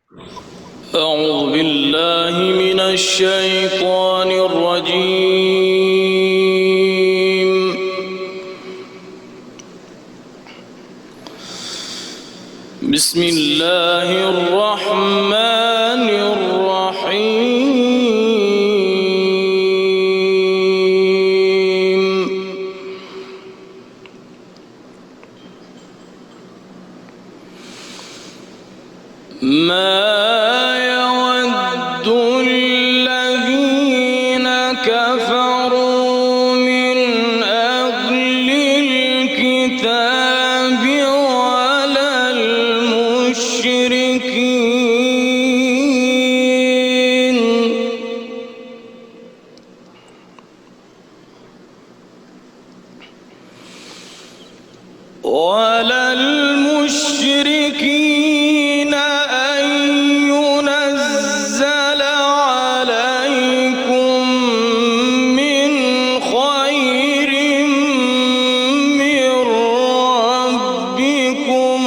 أعوذ بالله من الشيطان الرجيم. بسم الله الرحمن الرحيم. ما يود الذين كفروا من أهل الكتاب ولا المشركين أن ينزل عليكم من خير من ربكم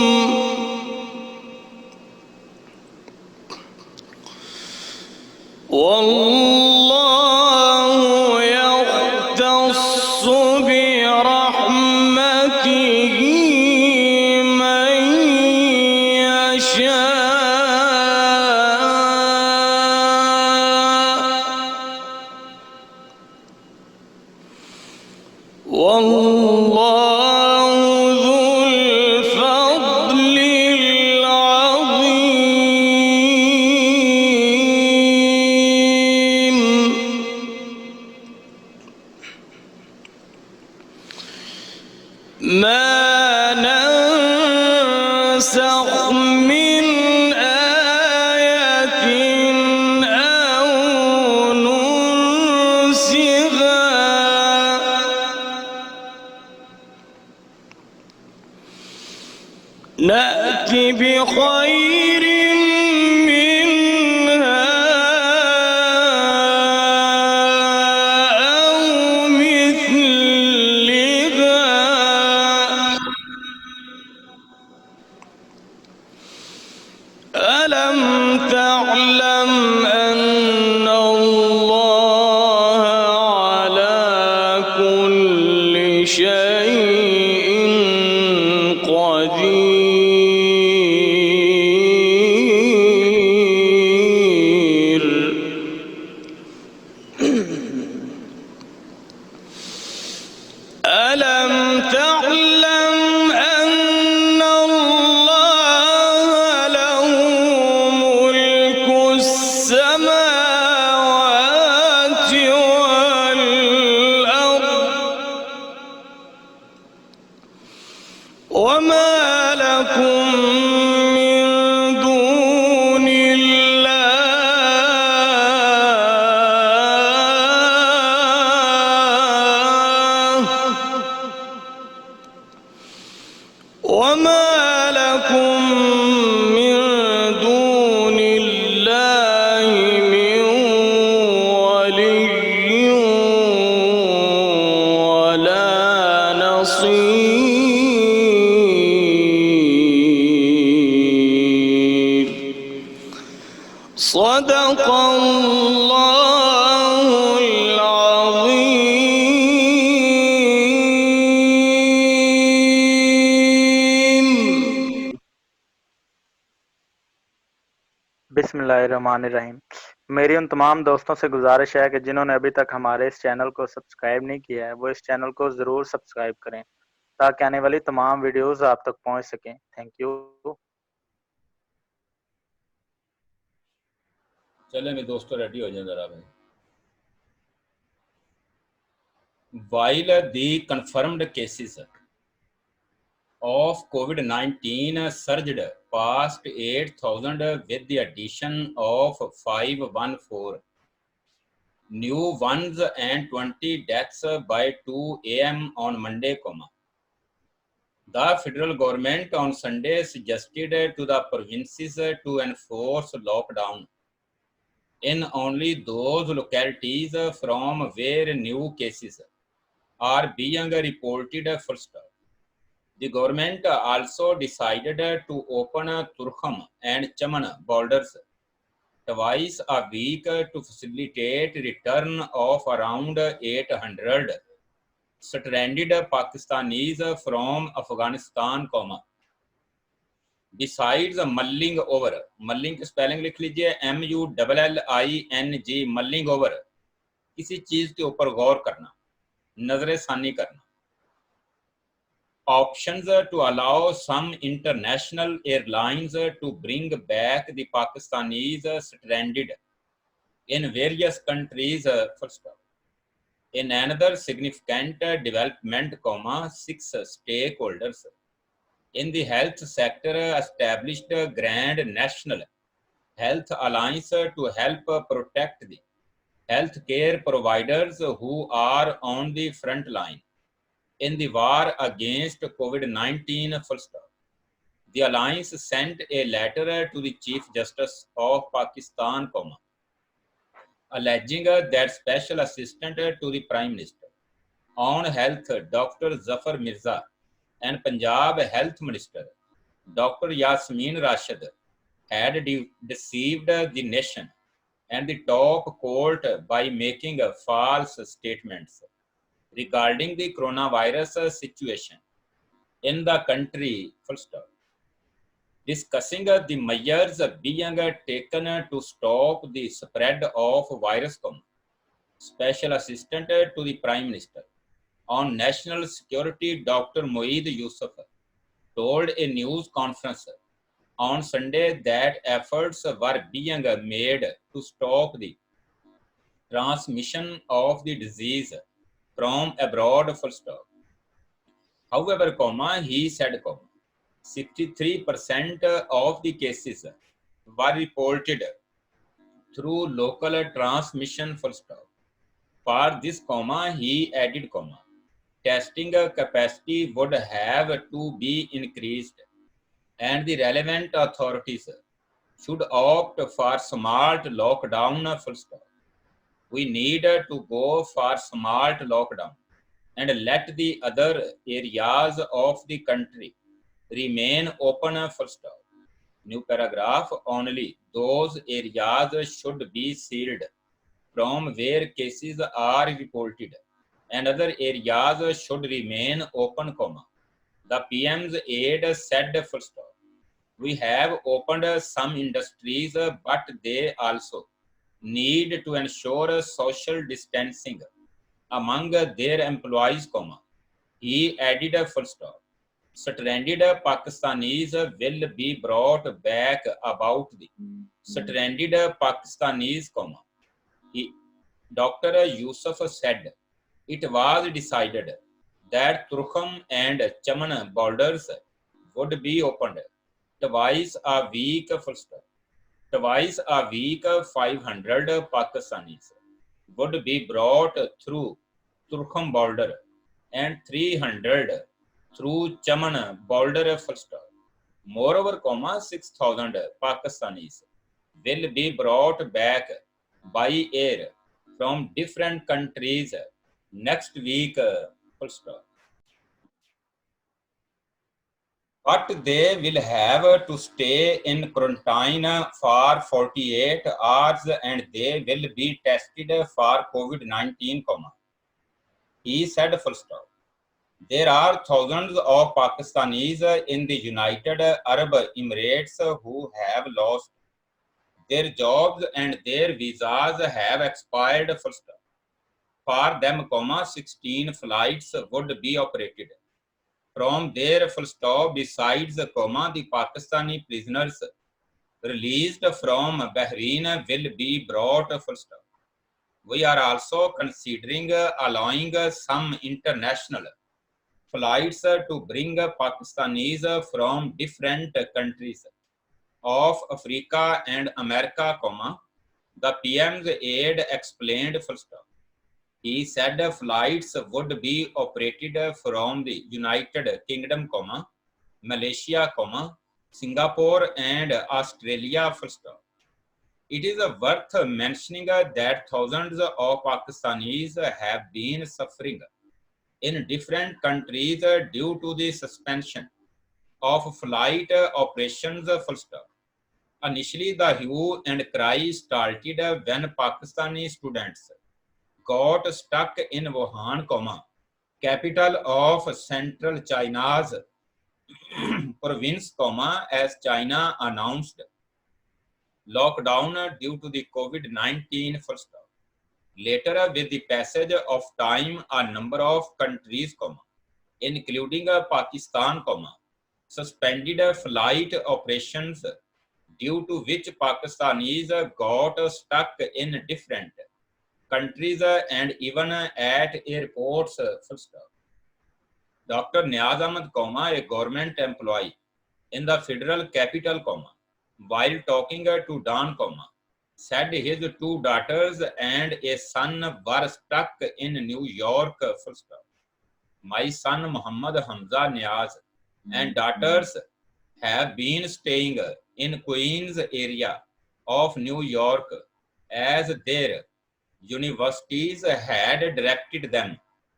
والله يختص برحمته من يشاء والله ذو الفضل العظيم. ما ننسخ من آية أو ننسها نأت بخير منها أو مثلها ألم تعلم أن الله على كل شيء قدير. ألم تعلم أن الله له ملك السماوات والأرض وما لكم من دون الله وما لكم من دون الله من ولي ولا نصير. صدق الله العظيم. बिस्मिल्लाहिर्रहमानिर्रहीम। मेरी उन तमाम दोस्तों से गुजारिश है कि जिन्होंने अभी तक हमारे इस चैनल को सब्सक्राइब नहीं किया है वो इस चैनल को ज़रूर सब्सक्राइब करें ताकि आने वाली तमाम वीडियोस आप तक पहुंच सकें। Thank you. चले मेरे दोस्तों रेडी हो जाए जरा भाई। While the confirmed cases of COVID-19 surged past 8,000 with the addition of 514 new ones and 20 deaths by 2 a.m. on Monday, the federal government on Sunday suggested to the provinces to enforce lockdown in only those localities from where new cases are being reported first. The government also decided to open Turkham and Chaman borders twice a week to facilitate return of around 800 stranded Pakistanis from Afghanistan, besides mulling over, mulling की spelling लिख लीजिए MULLING, mulling over, किसी चीज के ऊपर गौर करना, नजरसानी करना. Options to allow some international airlines to bring back the Pakistanis stranded in various countries. First, in another significant development, 6 stakeholders in the health sector established a Grand National Health Alliance to help protect the healthcare providers who are on the front line in the war against COVID-19. The alliance sent a letter to the Chief Justice of Pakistan, alleging that Special Assistant to the Prime Minister on Health, Dr. Zafar Mirza, and Punjab Health Minister, Dr. Yasmin Rashid, had deceived the nation and the top court by making false statements regarding the coronavirus situation in the country. Discussing the measures being taken to stop the spread of virus, Special Assistant to the Prime Minister on National Security Dr. Moeed Yusuf told a news conference on Sunday that efforts were being made to stop the transmission of the disease from abroad. However, he said, 63% of the cases were reported through local transmission. For this, he added, testing capacity would have to be increased and the relevant authorities should opt for smart lockdown. We need to go for smart lockdown and let the other areas of the country remain open. New paragraph, only those areas should be sealed from where cases are reported and other areas should remain open, the PM's aide said. We have opened some industries, but they also need to ensure social distancing among their employees, he added. Stranded Pakistanis will be brought back. About the stranded Pakistanis, Dr. Yusuf said it was decided that Turkham and Chaman borders would be opened twice a week. Twice a week, 500 Pakistanis would be brought through Turkham border and 300 through Chaman border. Moreover, 6,000 Pakistanis will be brought back by air from different countries next week. But they will have to stay in quarantine for 48 hours and they will be tested for COVID-19, he said. There are thousands of Pakistanis in the United Arab Emirates who have lost their jobs and their visas have expired. For them, 16 flights would be operated from there. Besides, the Pakistani prisoners released from Bahrain will be brought. We are also considering allowing some international flights to bring Pakistanis from different countries of Africa and America, the PM's aide explained. He said flights would be operated from the United Kingdom, Malaysia, Singapore and Australia. It is worth mentioning that thousands of Pakistanis have been suffering in different countries due to the suspension of flight operations, full stop. Initially, the hue and cry started when Pakistani students got stuck in Wuhan, capital of central China's province, as China announced lockdown due to the COVID-19, full stop. Later, with the passage of time, a number of countries, including Pakistan, suspended flight operations due to which Pakistanis got stuck in different countries and even at airports, full stop. Dr. Niaz Ahmed, a government employee in the federal capital, while talking to Dawn, said his two daughters and a son were stuck in New York, full stop. My son Muhammad Hamza Niaz and daughters have been staying in Queens area of New York as their universities had directed them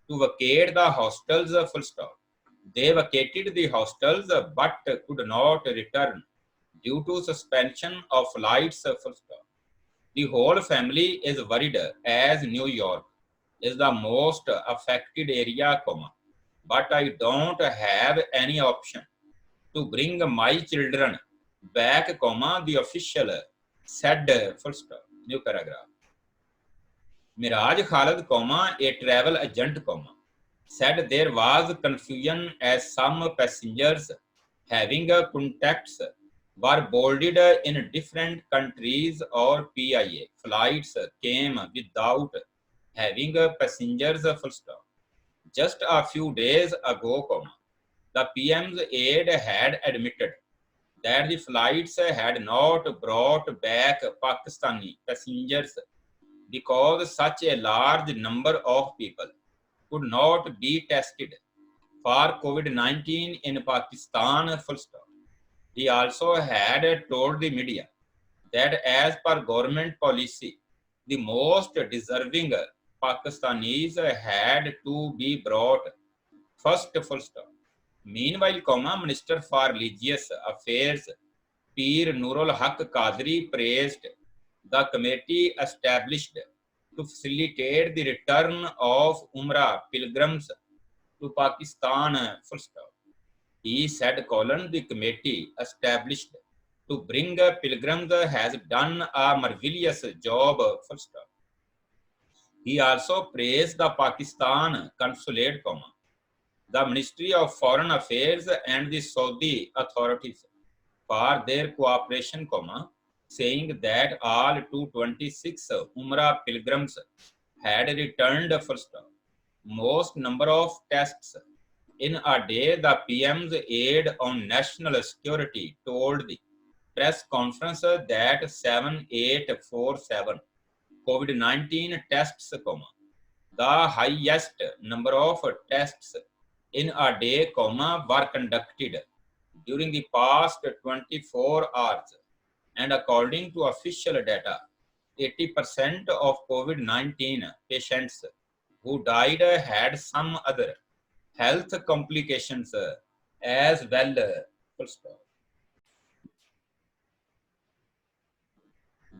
to vacate the hostels, full stop. They vacated the hostels but could not return due to suspension of flights, full stop. The whole family is worried as New York is the most affected area, but I don't have any option to bring my children back, the official said, full stop. New paragraph. Miraj Khalid, a travel agent, said there was confusion as some passengers having contacts were boarded in different countries or PIA flights came without having passengers, full stop. Just a few days ago, the PM's aide had admitted that the flights had not brought back Pakistani passengers because such a large number of people could not be tested for COVID-19 in Pakistan, full stop. He also had told the media that as per government policy, the most deserving Pakistanis had to be brought first, full stop. Meanwhile, Minister for Religious Affairs Peer Nurul Haq Qadri praised the committee established to facilitate the return of Umrah pilgrims to Pakistan, full stop. He said, the committee established to bring pilgrims has done a marvelous job, full stop. He also praised the Pakistan consulate, the Ministry of Foreign Affairs and the Saudi authorities for their cooperation, saying that all 226 Umrah pilgrims had returned, full stop. Most number of tests in a day, the PM's aide on national security told the press conference that 7847 COVID-19 tests, the highest number of tests in a day, were conducted during the past 24 hours. And according to official data, 80% of COVID-19 patients who died had some other health complications as well, full stop.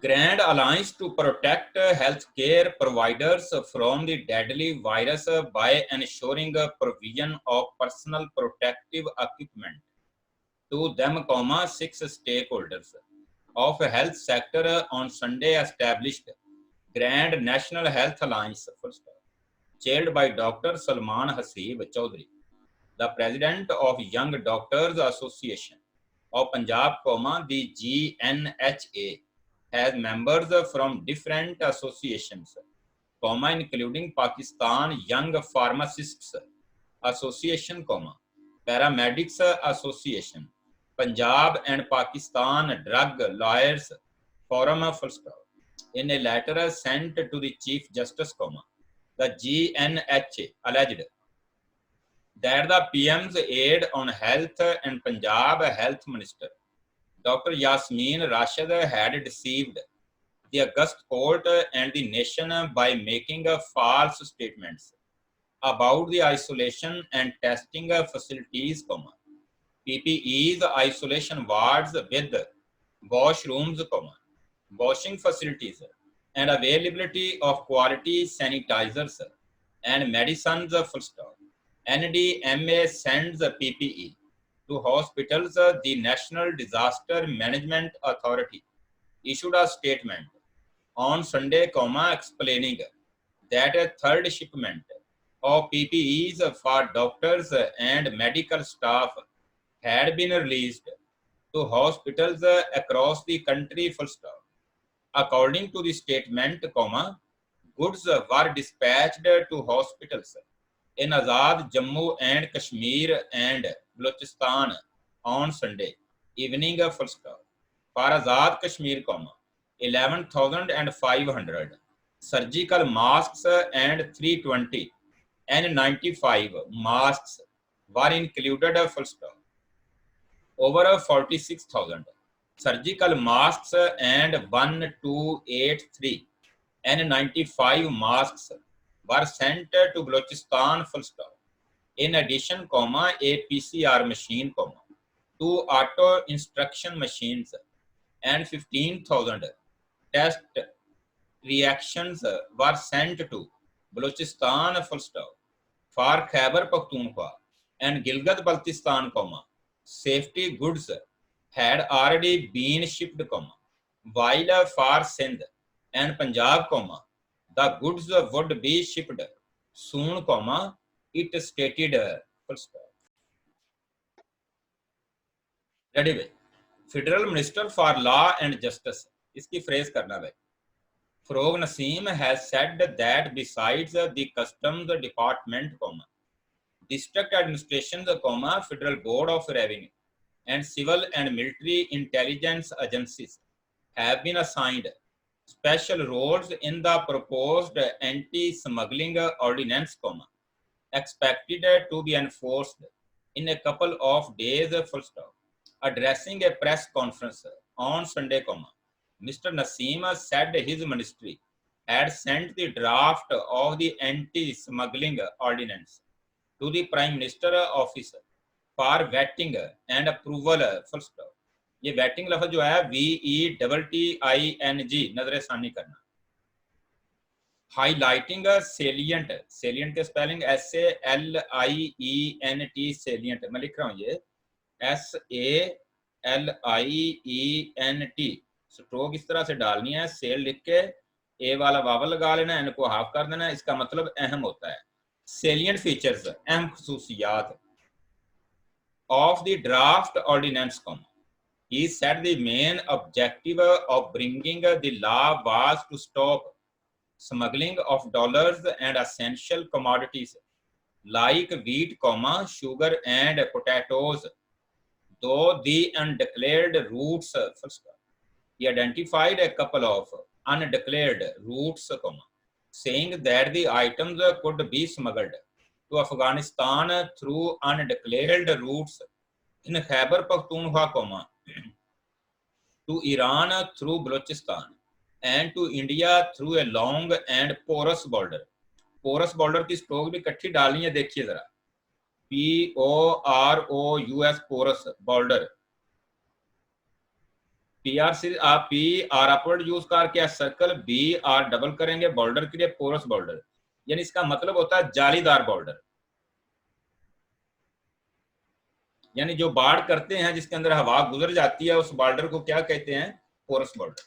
Grand Alliance to protect healthcare providers from the deadly virus by ensuring provision of personal protective equipment to them, 6 stakeholders of health sector on Sunday established Grand National Health Alliance, full stop, chaired by Dr. Salman Hasib Chaudhary, the president of Young Doctors Association of Punjab, the GNHA, has members from different associations, including Pakistan Young Pharmacists Association, Paramedics Association, Punjab and Pakistan Drug Lawyers Forum, full stop. In a letter sent to the Chief Justice, the GNHA alleged that the PM's aide on health and Punjab Health Minister, Dr. Yasmeen Rashid, had deceived the August court and the nation by making false statements about the isolation and testing facilities, PPEs, isolation wards with washrooms, washing facilities, and availability of quality sanitizers and medicines, full stop. NDMA sends PPE to hospitals. The National Disaster Management Authority issued a statement on Sunday, explaining that a third shipment of PPEs for doctors and medical staff had been released to hospitals across the country, full stop. According to the statement, goods were dispatched to hospitals in Azad, Jammu and Kashmir and Balochistan on Sunday evening, full stop. For Azad Kashmir, 11,500 surgical masks and 320 N95 masks were included, full stop. Over 46,000 surgical masks and 1283 N95 masks were sent to Balochistan, full stop. In addition, a PCR machine, 2 auto instruction machines and 15,000 test reactions were sent to Balochistan, full stop. For Khyber Pakhtunkhwa and Gilgit-Baltistan, safety goods had already been shipped, while for Sindh and Punjab, the goods would be shipped soon, it stated, full stop. Ready bhai? Federal Minister for Law and Justice, iski phrase karna bhai. Farooq Naseem has said that besides the Customs Department, District Administrations, Federal Board of Revenue, and civil and military intelligence agencies have been assigned special roles in the proposed anti-smuggling ordinance, expected to be enforced in a couple of days, full stop. Addressing a press conference on Sunday, Mr. Naseem said his ministry had sent the draft of the anti-smuggling ordinance to the Prime Minister office for vetting and approval, full stop. ये vetting लफ्ज जो है VETTING नजरसानी करना. Highlighting salient के spelling SALIENT salient, मैं लिख रहा हूँ ये SALIENT, स्ट्रोक इस तरह से डालनी है, सेल लिख के ए वाला वावल लगा लेना, एन को हाफ कर देना, इसका मतलब अहम होता है. Salient features, अहम खसूसियात of the draft ordinance, he said the main objective of bringing the law was to stop smuggling of dollars and essential commodities like wheat, sugar and potatoes, though the undeclared routes. He identified a couple of undeclared routes, saying that the items could be smuggled to Afghanistan through undeclared routes, in Khyber Pakhtunkhwa, to Iran through Balochistan, and to India through a long and porous border. Porous border की stroke भी इकट्ठी डालनी है, देखिए जरा, POROUS, porous border. PR से आप PR upward use करके सर्कल BR डबल करेंगे बॉर्डर के लिए, पोरस बॉर्डर, यानी इसका मतलब होता है जालीदार बॉर्डर, यानी जो बाढ़ करते हैं जिसके अंदर हवा गुजर जाती है, उस बॉर्डर को क्या कहते हैं? Porous border.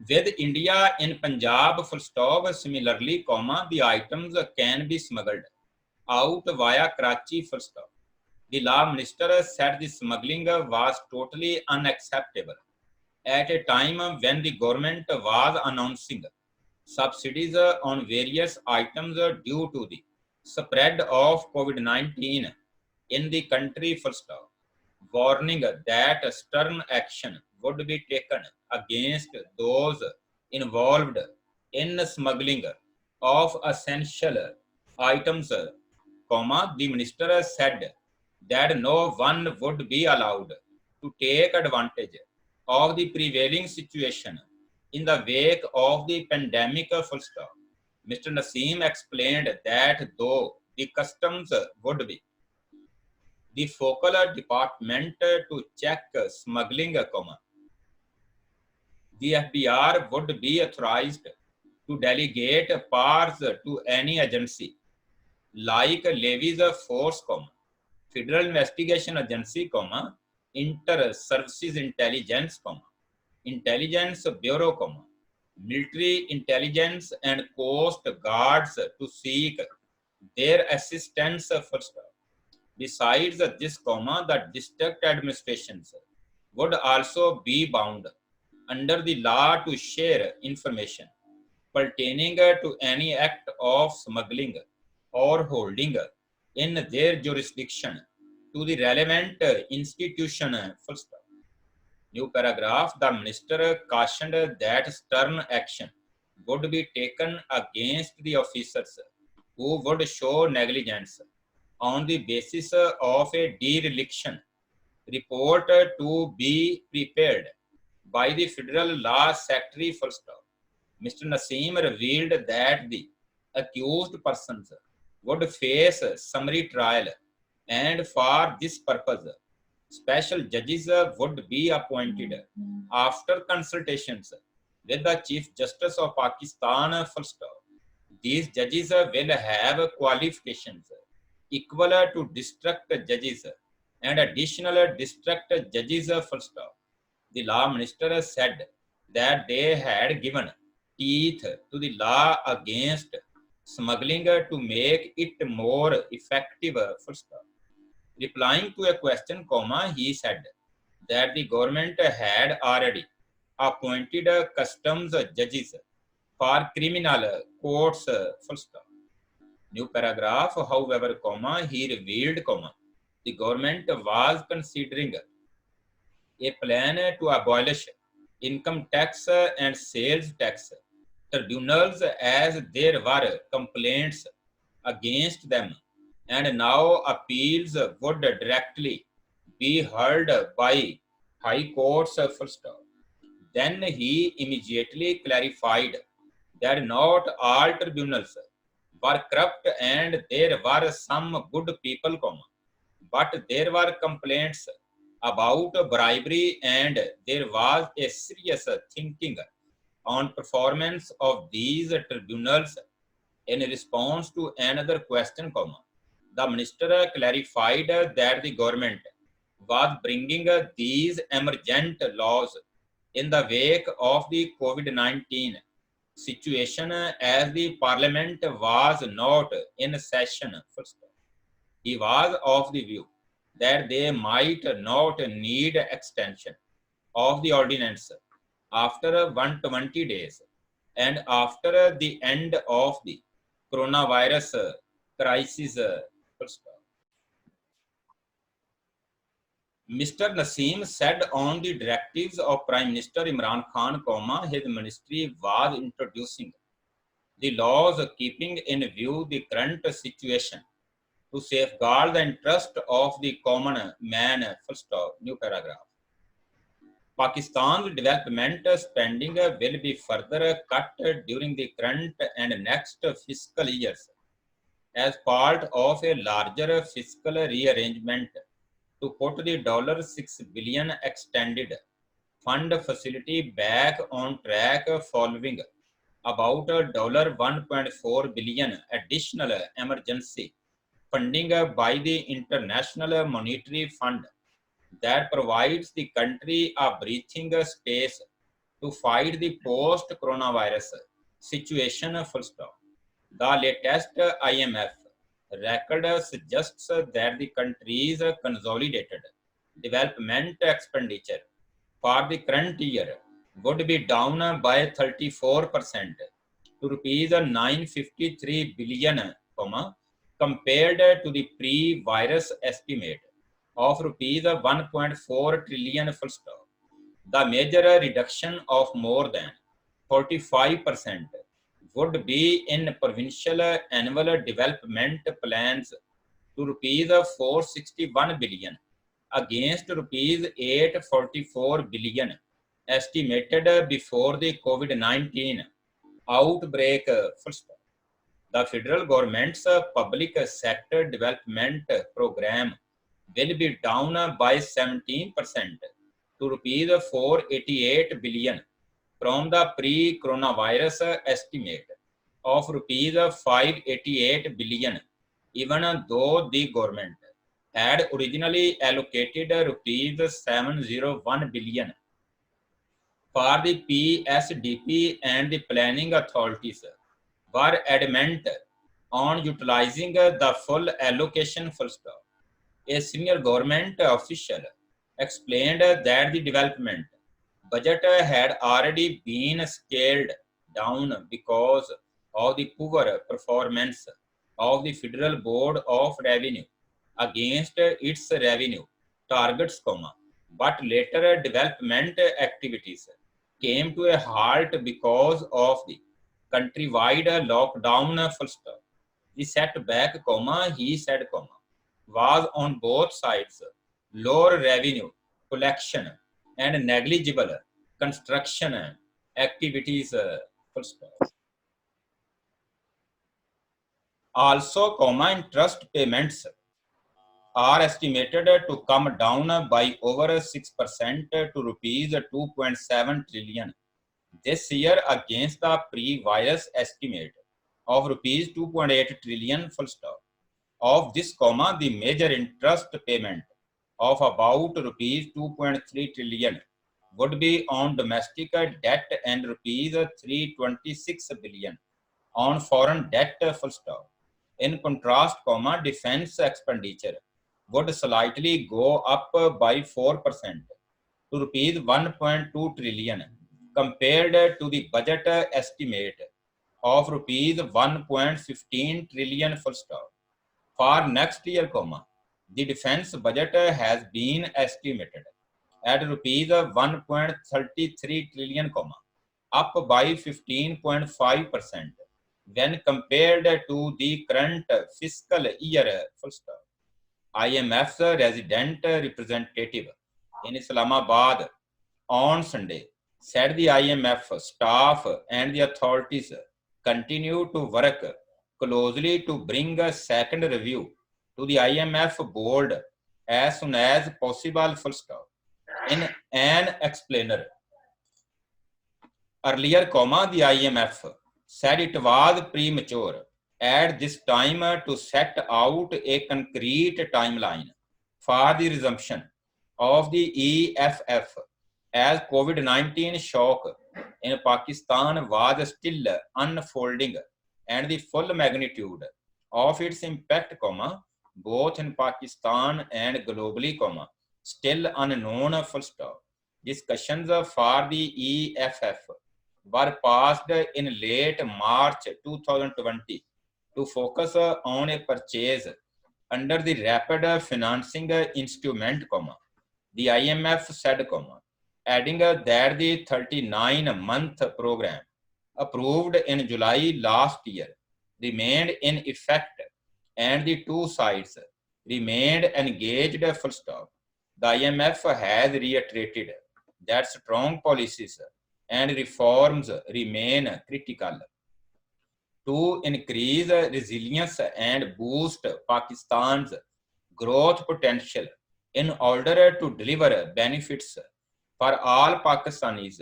With India in Punjab, full stop. Similarly, the items can be smuggled out via Karachi, full stop. The law minister said the smuggling was totally unacceptable at a time when the government was announcing subsidies on various items due to the spread of COVID-19 in the country, full stop, warning that stern action would be taken against those involved in smuggling of essential items, the minister said that no one would be allowed to take advantage of the prevailing situation in the wake of the pandemic, full stop, Mr. Naseem explained that though the customs would be the focal department to check smuggling, the FBR would be authorized to delegate powers to any agency like Levies Force, Federal Investigation Agency, Inter-Services Intelligence, Intelligence Bureau, Military Intelligence and Coast Guards to seek their assistance first. Besides this, the district administrations would also be bound under the law to share information pertaining to any act of smuggling or holding in their jurisdiction to the relevant institution. First. New paragraph, the minister cautioned that stern action would be taken against the officers who would show negligence on the basis of a dereliction report to be prepared by the Federal Law Secretary. First. Mr. Naseem revealed that the accused persons would face summary trial, and for this purpose, special judges would be appointed after consultations with the Chief Justice of Pakistan. First. These judges will have qualifications equal to district judges and additional district judges. First. The law minister said that they had given teeth to the law against smuggling to make it more effective. First. Replying to a question, he said that the government had already appointed customs judges for criminal courts. First. New paragraph, however, he revealed, the government was considering a plan to abolish income tax and sales tax tribunals as there were complaints against them, and now appeals would directly be heard by high courts. First. Then he immediately clarified that not all tribunals were corrupt and there were some good people, but there were complaints about bribery and there was a serious thinking on performance of these tribunals. In response to another question, the minister clarified that the government was bringing these emergent laws in the wake of the COVID-19 situation as the parliament was not in session. First. He was of the view that they might not need extension of the ordinance after 120 days and after the end of the coronavirus crisis. First. Mr. Naseem said on the directives of Prime Minister Imran Khan, his ministry was introducing the laws keeping in view the current situation to safeguard the interest of the common man. First. New paragraph. Pakistan's development spending will be further cut during the current and next fiscal years as part of a larger fiscal rearrangement to put the $6 billion extended fund facility back on track following about $1.4 billion additional emergency funding by the International Monetary Fund that provides the country a breathing space to fight the post-coronavirus situation. Full stop. The latest IMF record suggests that the country's consolidated development expenditure for the current year would be down by 34% to rupees 953 billion, compared to the pre-virus estimate of rupees 1.4 trillion. Full stop. The major reduction of more than 45% would be in provincial annual development plans to rupees 461 billion against rupees 844 billion estimated before the COVID-19 outbreak. Full stop. The federal government's public sector development program will be down by 17% to rupees 488 billion from the pre-coronavirus estimate of rupees 588 billion, even though the government had originally allocated rupees 701 billion for the PSDP, and the planning authorities were adamant on utilizing the full allocation full stop. A senior government official explained that the development budget had already been scaled down because of the poor performance of the Federal Board of Revenue against its revenue targets, but later development activities came to a halt because of the countrywide lockdown full stop. The setback, he said, was on both sides: lower revenue collection and negligible construction activities, full stop. Also, interest payments are estimated to come down by over 6% to rupees 2.7 trillion this year against the pre-virus estimate of rupees 2.8 trillion full stop. Of this, the major interest payment of about rupees 2.3 trillion would be on domestic debt and rupees 326 billion on foreign debt full stop. In contrast, defense expenditure would slightly go up by 4% to rupees 1.2 trillion compared to the budget estimate of rupees 1.15 trillion full stop. For next year, the defense budget has been estimated at rupees 1.33 trillion, up by 15.5% when compared to the current fiscal year full stop. IMF's resident representative in Islamabad on Sunday said the IMF staff and the authorities continue to work closely to bring a second review to the IMF board as soon as possible full stop. In an explainer earlier, the IMF said it was premature at this time to set out a concrete timeline for the resumption of the EFF as COVID-19 shock in Pakistan was still unfolding and the full magnitude of its impact, both in Pakistan and globally, still unknown full stop. Discussions for the EFF were passed in late March 2020 to focus on a purchase under the Rapid Financing Instrument, the IMF said, adding that the 39-month program approved in July last year remained in effect and the two sides remained engaged full stop. The IMF has reiterated that strong policies and reforms remain critical to increase resilience and boost Pakistan's growth potential in order to deliver benefits for all Pakistanis,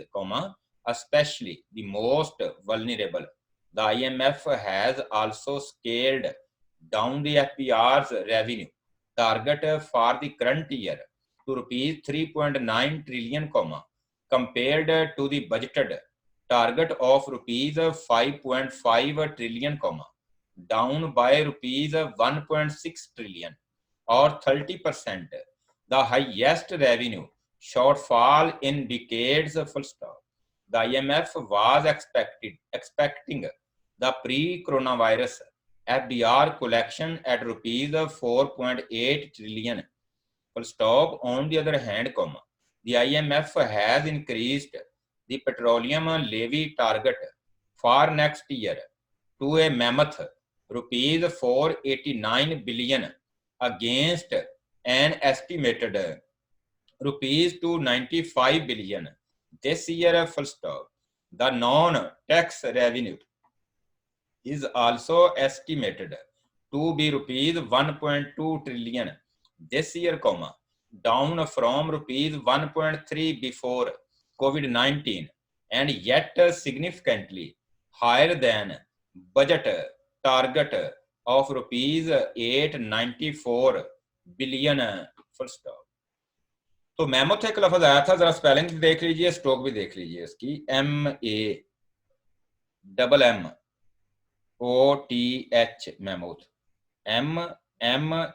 especially the most vulnerable. The IMF has also scaled down the FBR's revenue target for the current year to rupees 3.9 trillion, compared to the budgeted target of rupees 5.5 trillion, down by rupees 1.6 trillion or 30%, the highest revenue shortfall in decades full stop. The IMF was expecting the pre-coronavirus FDR collection at rupees 4.8 trillion full stop. On the other hand, the IMF has increased the petroleum levy target for next year to a mammoth rupees 489 billion against an estimated rupees 295 billion this year full stop. The non-tax revenue is also estimated to be rupees 1.2 trillion this year, down from rupees 1.3 before COVID-19, and yet significantly higher than budget target of rupees 894 billion, full stop. तो mammoth एक लफ्ज आया था, जरा spelling देख लीजिए, stroke भी देख लीजिए इसकी, MAMMOTH मैमोथ,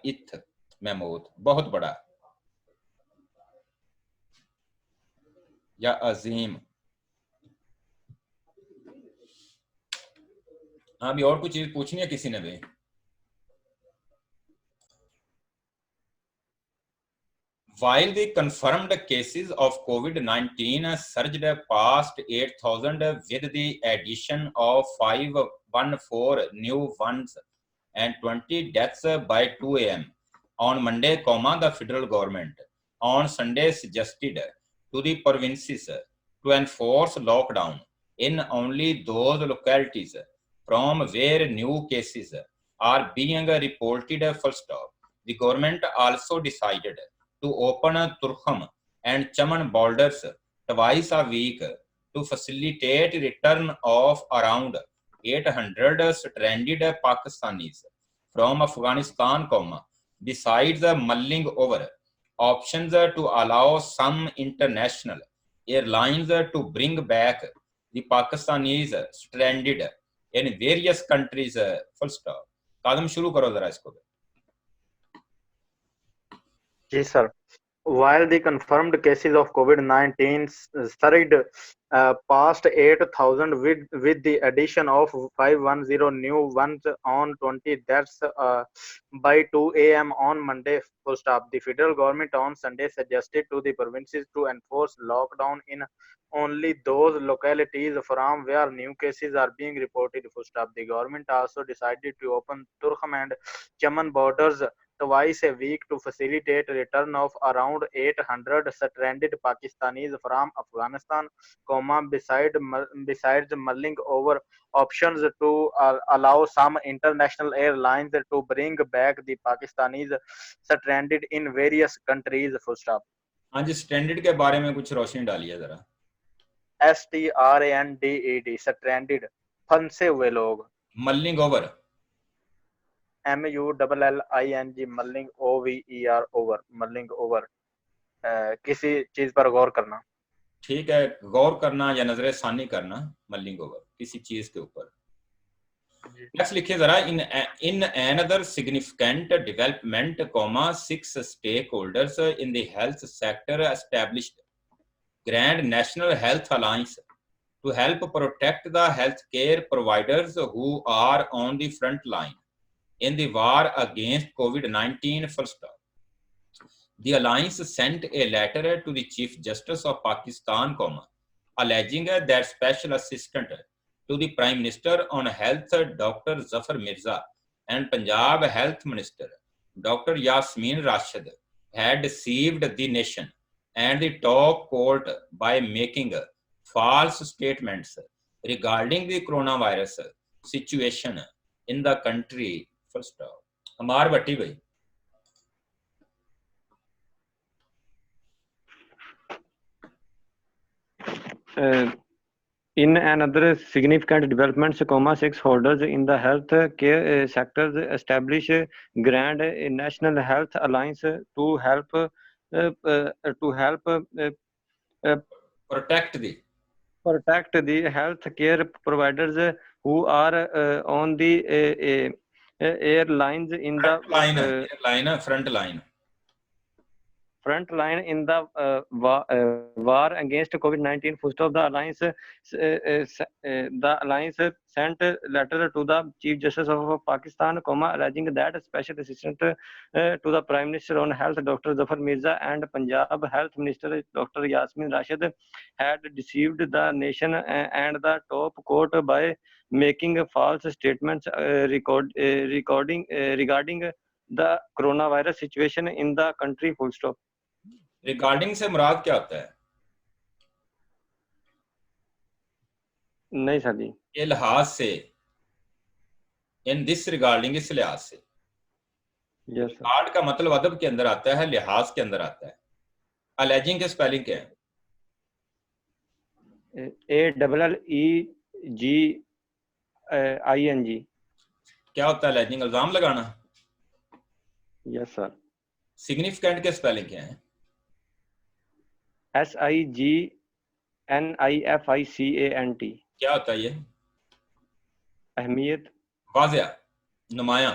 इथ मैमोथ, बहुत बड़ा या अजीम। हाँ भी और कुछ चीज पूछनी है किसी ने भी? While the confirmed cases of COVID-19 surged past 8,000 with the addition of 514 new ones and 20 deaths by 2 a.m. on Monday, the federal government on Sunday suggested to the provinces to enforce lockdown in only those localities from where new cases are being reported, full stop. The government also decided to open Turkham and Chaman borders twice a week to facilitate return of around 800 stranded Pakistanis from Afghanistan, besides mulling over options to allow some international airlines to bring back the Pakistanis stranded in various countries, full stop. कादम शुरू करो जरा इसको। जी sir, while the confirmed cases of COVID-19 surged past 8,000 with the addition of 510 new ones on 20 deaths by 2 a.m. on Monday, full stop. The federal government on Sunday suggested to the provinces to enforce lockdown in only those localities from where new cases are being reported, full stop. The government also decided to open Turkham and Chaman borders twice a week to facilitate return of around 800 stranded Pakistanis from Afghanistan, besides mulling over options to allow some international airlines to bring back the Pakistanis stranded in various countries, full stop. हाँ जी, stranded के बारे में कुछ रोशनी डालिए जरा। STRANDED, stranded, फंसे हुए लोग। Mulling over, MULLING, mulling OVER, over, mulling over, किसी चीज पर गौर करना। ठीक है, गौर करना या नजर सानी करना, मल्लिंग ओवर, किसी चीज के ऊपर। नेक्स्ट लिखिए जरा, in another significant development, 6 stakeholders in the health sector established grand national health alliance to help protect the healthcare providers who are on the front line in the war against COVID-19, full stop. The alliance sent a letter to the Chief Justice of Pakistan, alleging that Special Assistant to the Prime Minister on Health Dr. Zafar Mirza and Punjab Health Minister Dr. Yasmin Rashid had deceived the nation and the top court by making false statements regarding the coronavirus situation in the country, full stop. Amar Bhatti bhai. In another significant developments, 6 holders in the health care sectors establish Grand National Health Alliance to help protect the health care providers who are on the airlines in the front line in the war against COVID-19. First of the alliance sent a letter to the Chief Justice of Pakistan, alleging that Special Assistant to the Prime Minister on Health Dr. Zafar Mirza and Punjab Health Minister Dr. Yasmin Rashid had deceived the nation and the top court by making false statements regarding the coronavirus situation in the country, full stop. Regarding से मुराद क्या होता है? नहीं sir जी, ये लिहाज से, in this regarding, इस लिहाज से। Yes sir. रिगार्ड का मतलब अदब के अंदर आता है, लिहाज के अंदर आता है। अलेजिंग के स्पेलिंग क्या है? ALLEGING। क्या होता है अलेजिंग? इल्जाम लगाना। Yes sir. सिग्निफिकेंट के स्पेलिंग क्या है? SIGNIFICANT। क्या होता है ये? अहमियत। वाज़िया, नुमायां।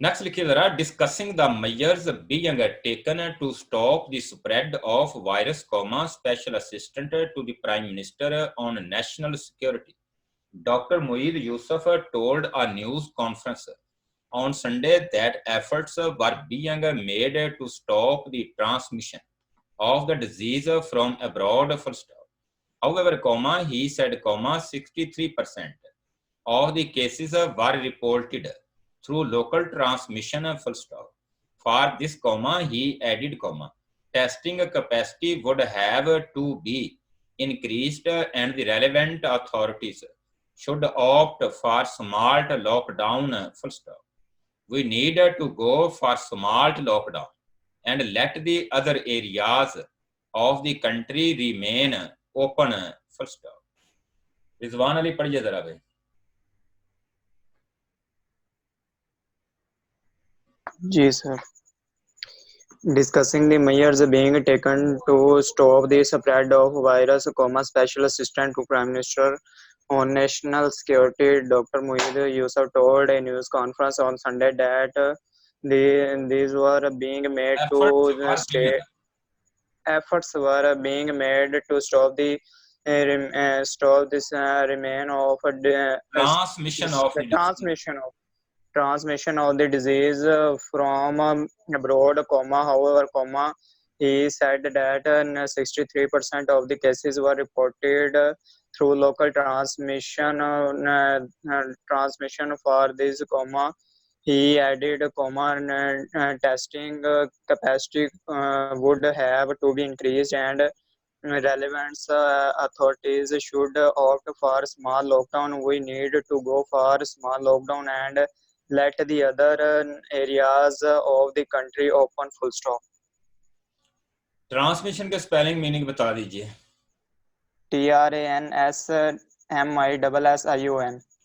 नेक्स्ट लिखिए जरा, discussing the measures being taken to stop the spread of virus, special assistant to the prime minister on national security Dr. Moeed Yusuf told a news conference on Sunday that efforts were being made to stop the transmission of the disease from abroad. However, he said, 63% of the cases were reported through local transmission. For this, he added, testing capacity would have to be increased and the relevant authorities should opt for smart lockdown. We need to go for smart lockdown and let the other areas of the country remain open. Rizwan Ali पढ़िए जरा भाई। जी sir. Discussing the measures being taken to stop the spread of virus, special assistant to Prime Minister on national security Dr. Moeed Yusuf told a news conference on Sunday that these were being made to efforts were being made to stop the stop this remain of transmission of the disease from abroad, however, he said that 63% of the cases were reported through local transmission. Transmission for this, he added, testing capacity would have to be increased and relevant authorities should opt for small lockdown. We need to go for small lockdown and let the other areas of the country open. Full stop. Transmission के spelling meaning बता दीजिए। TRANSMISSION।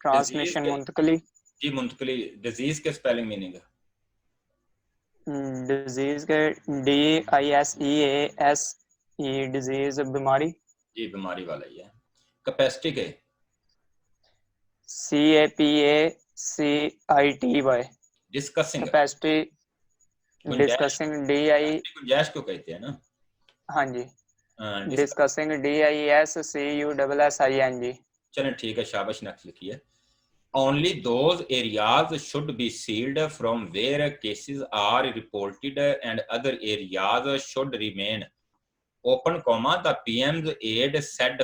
Transmission मुंतकली। जी मुंतकली। Disease के spelling meaning? Disease के DISEASE। Disease बीमारी। जी बीमारी वाला ही है। Capacity के? CAPACITY। डिस्कसिंग। कैपेसिटी। डिस्कसिंग गुंजाइश को कहते हैं ना? हाँ जी। Discussing DISCUSSING। चलें ठीक है, शाबाश। नेक्स्ट लिखिए। Only those areas should be sealed from where cases are reported and other areas should remain open, the PM's aide said.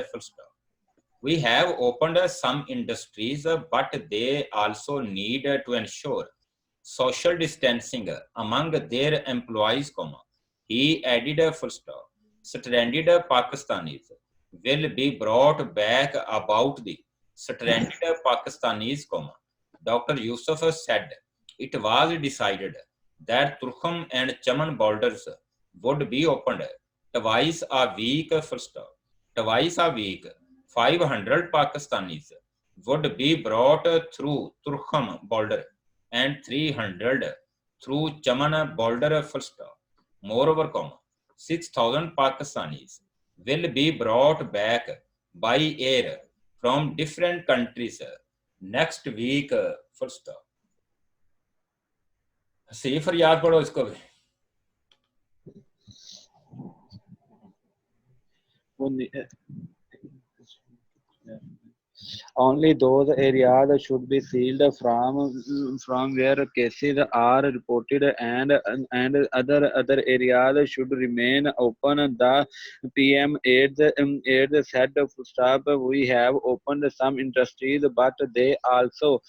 We have opened some industries, but they also need to ensure social distancing among their employees, he added. Stranded Pakistanis will be brought back. About the stranded Pakistanis, Dr. Yusuf said it was decided that Turkham and Chaman borders would be opened twice a week. Twice a week, 500 Pakistanis would be brought through Turkham border and 300 through Chaman border. Moreover, 6,000 Pakistanis will be brought back by air from different countries next week. सी फरियाद पढ़ो इसको भी। Only those areas should be sealed from where cases are reported and other areas should remain open. The PM aides said, we have opened some industries, but they also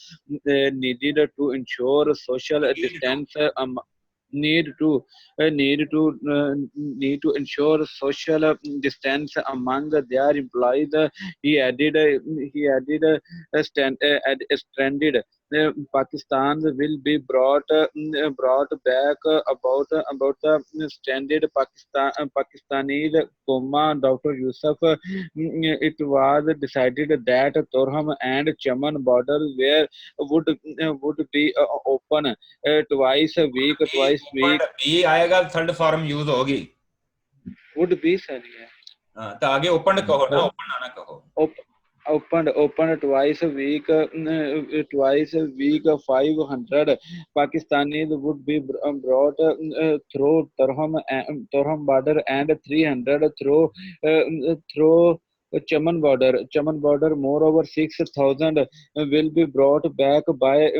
needed to ensure social distance need to ensure social distance among their employees. Stranded Pakistan will be brought back about the stranded Pakistanis, Dr. Yusuf. It was decided that Torham and Chaman border would be open twice week open बी आएगा third form use होगी would be sir तो आगे open कहो ना yeah. Open आना कहो Opened twice a week 500 Pakistanis would be brought through Torham border and 300 through Chaman border. Moreover, 6,000 will be brought back by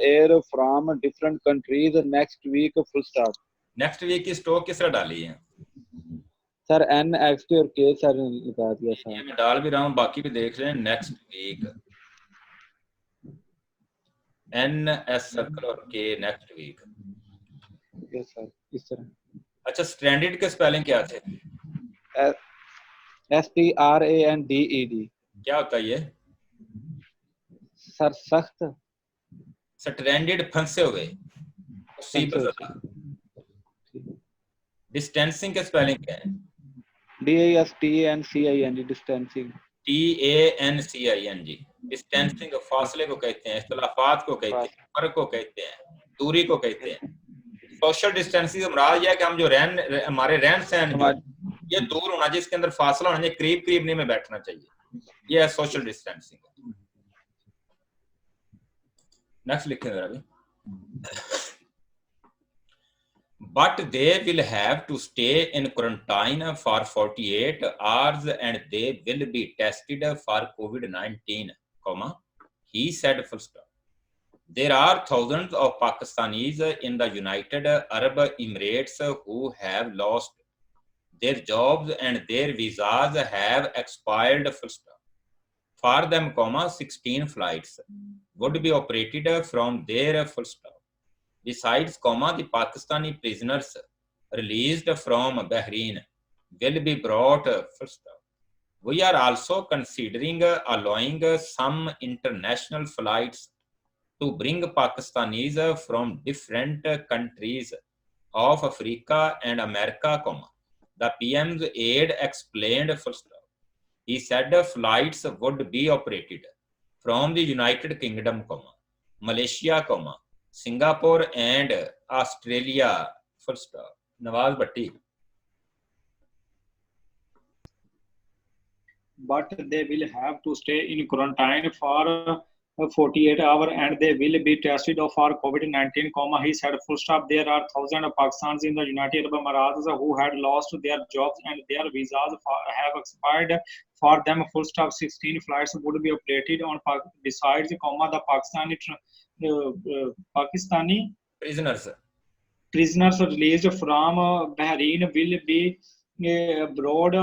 air from different countries next week. Full stop. Next week की stock किस तरह डाली है sir N x T और के sir लगा दिया ये सर मैं डाल भी रहा हूँ बाकी भी देख रहे हैं next week N S circle और के नेक्स्ट वीक यस सर इस तरह अच्छा स्ट्रैंडेड के स्पेलिंग क्या थे STRANDED क्या होता है ये सर सख्त स्ट्रैंडेड फंसे हुए सी पर ज़रा डिस्टेंसिंग के स्पेलिंग क्या है DISTANCING डिस्टेंसिंग TANCING डिस्टेंसिंग फासले को कहते हैं इख्तिलाफात को कहते हैं फर्क को कहते हैं दूरी को कहते हैं सोशल डिस्टेंसिंग से मुराद यह है कि हम जो हमारे रहन सहन ये दूर होना चाहिए इसके अंदर फासला होना चाहिए करीब करीब नहीं में बैठना चाहिए ये है सोशल डिस्टेंसिंग नेक्स्ट लिखें जरा भी but they will have to stay in quarantine for 48 hours and they will be tested for COVID-19, he said full stop. There are thousands of Pakistanis in the United Arab Emirates who have lost their jobs and their visas have expired full stop. For them, 16 flights would be operated from their full stop. Besides, the Pakistani prisoners released from Bahrain will be brought first. We are also considering allowing some international flights to bring Pakistanis from different countries of Africa and America, the PM's aide explained first. He said flights would be operated from the United Kingdom, Malaysia, Singapore and Australia. Full stop. Nawaz Bhatti. But they will have to stay in quarantine for 48 hours and they will be tested for COVID-19, he said full stop. There are thousands of Pakistanis in the United Arab Emirates who had lost their jobs and their visas have expired. For them, full stop, 16 flights would be operated on. Besides, the Pakistani prisoners released from Bahrain will be abroad.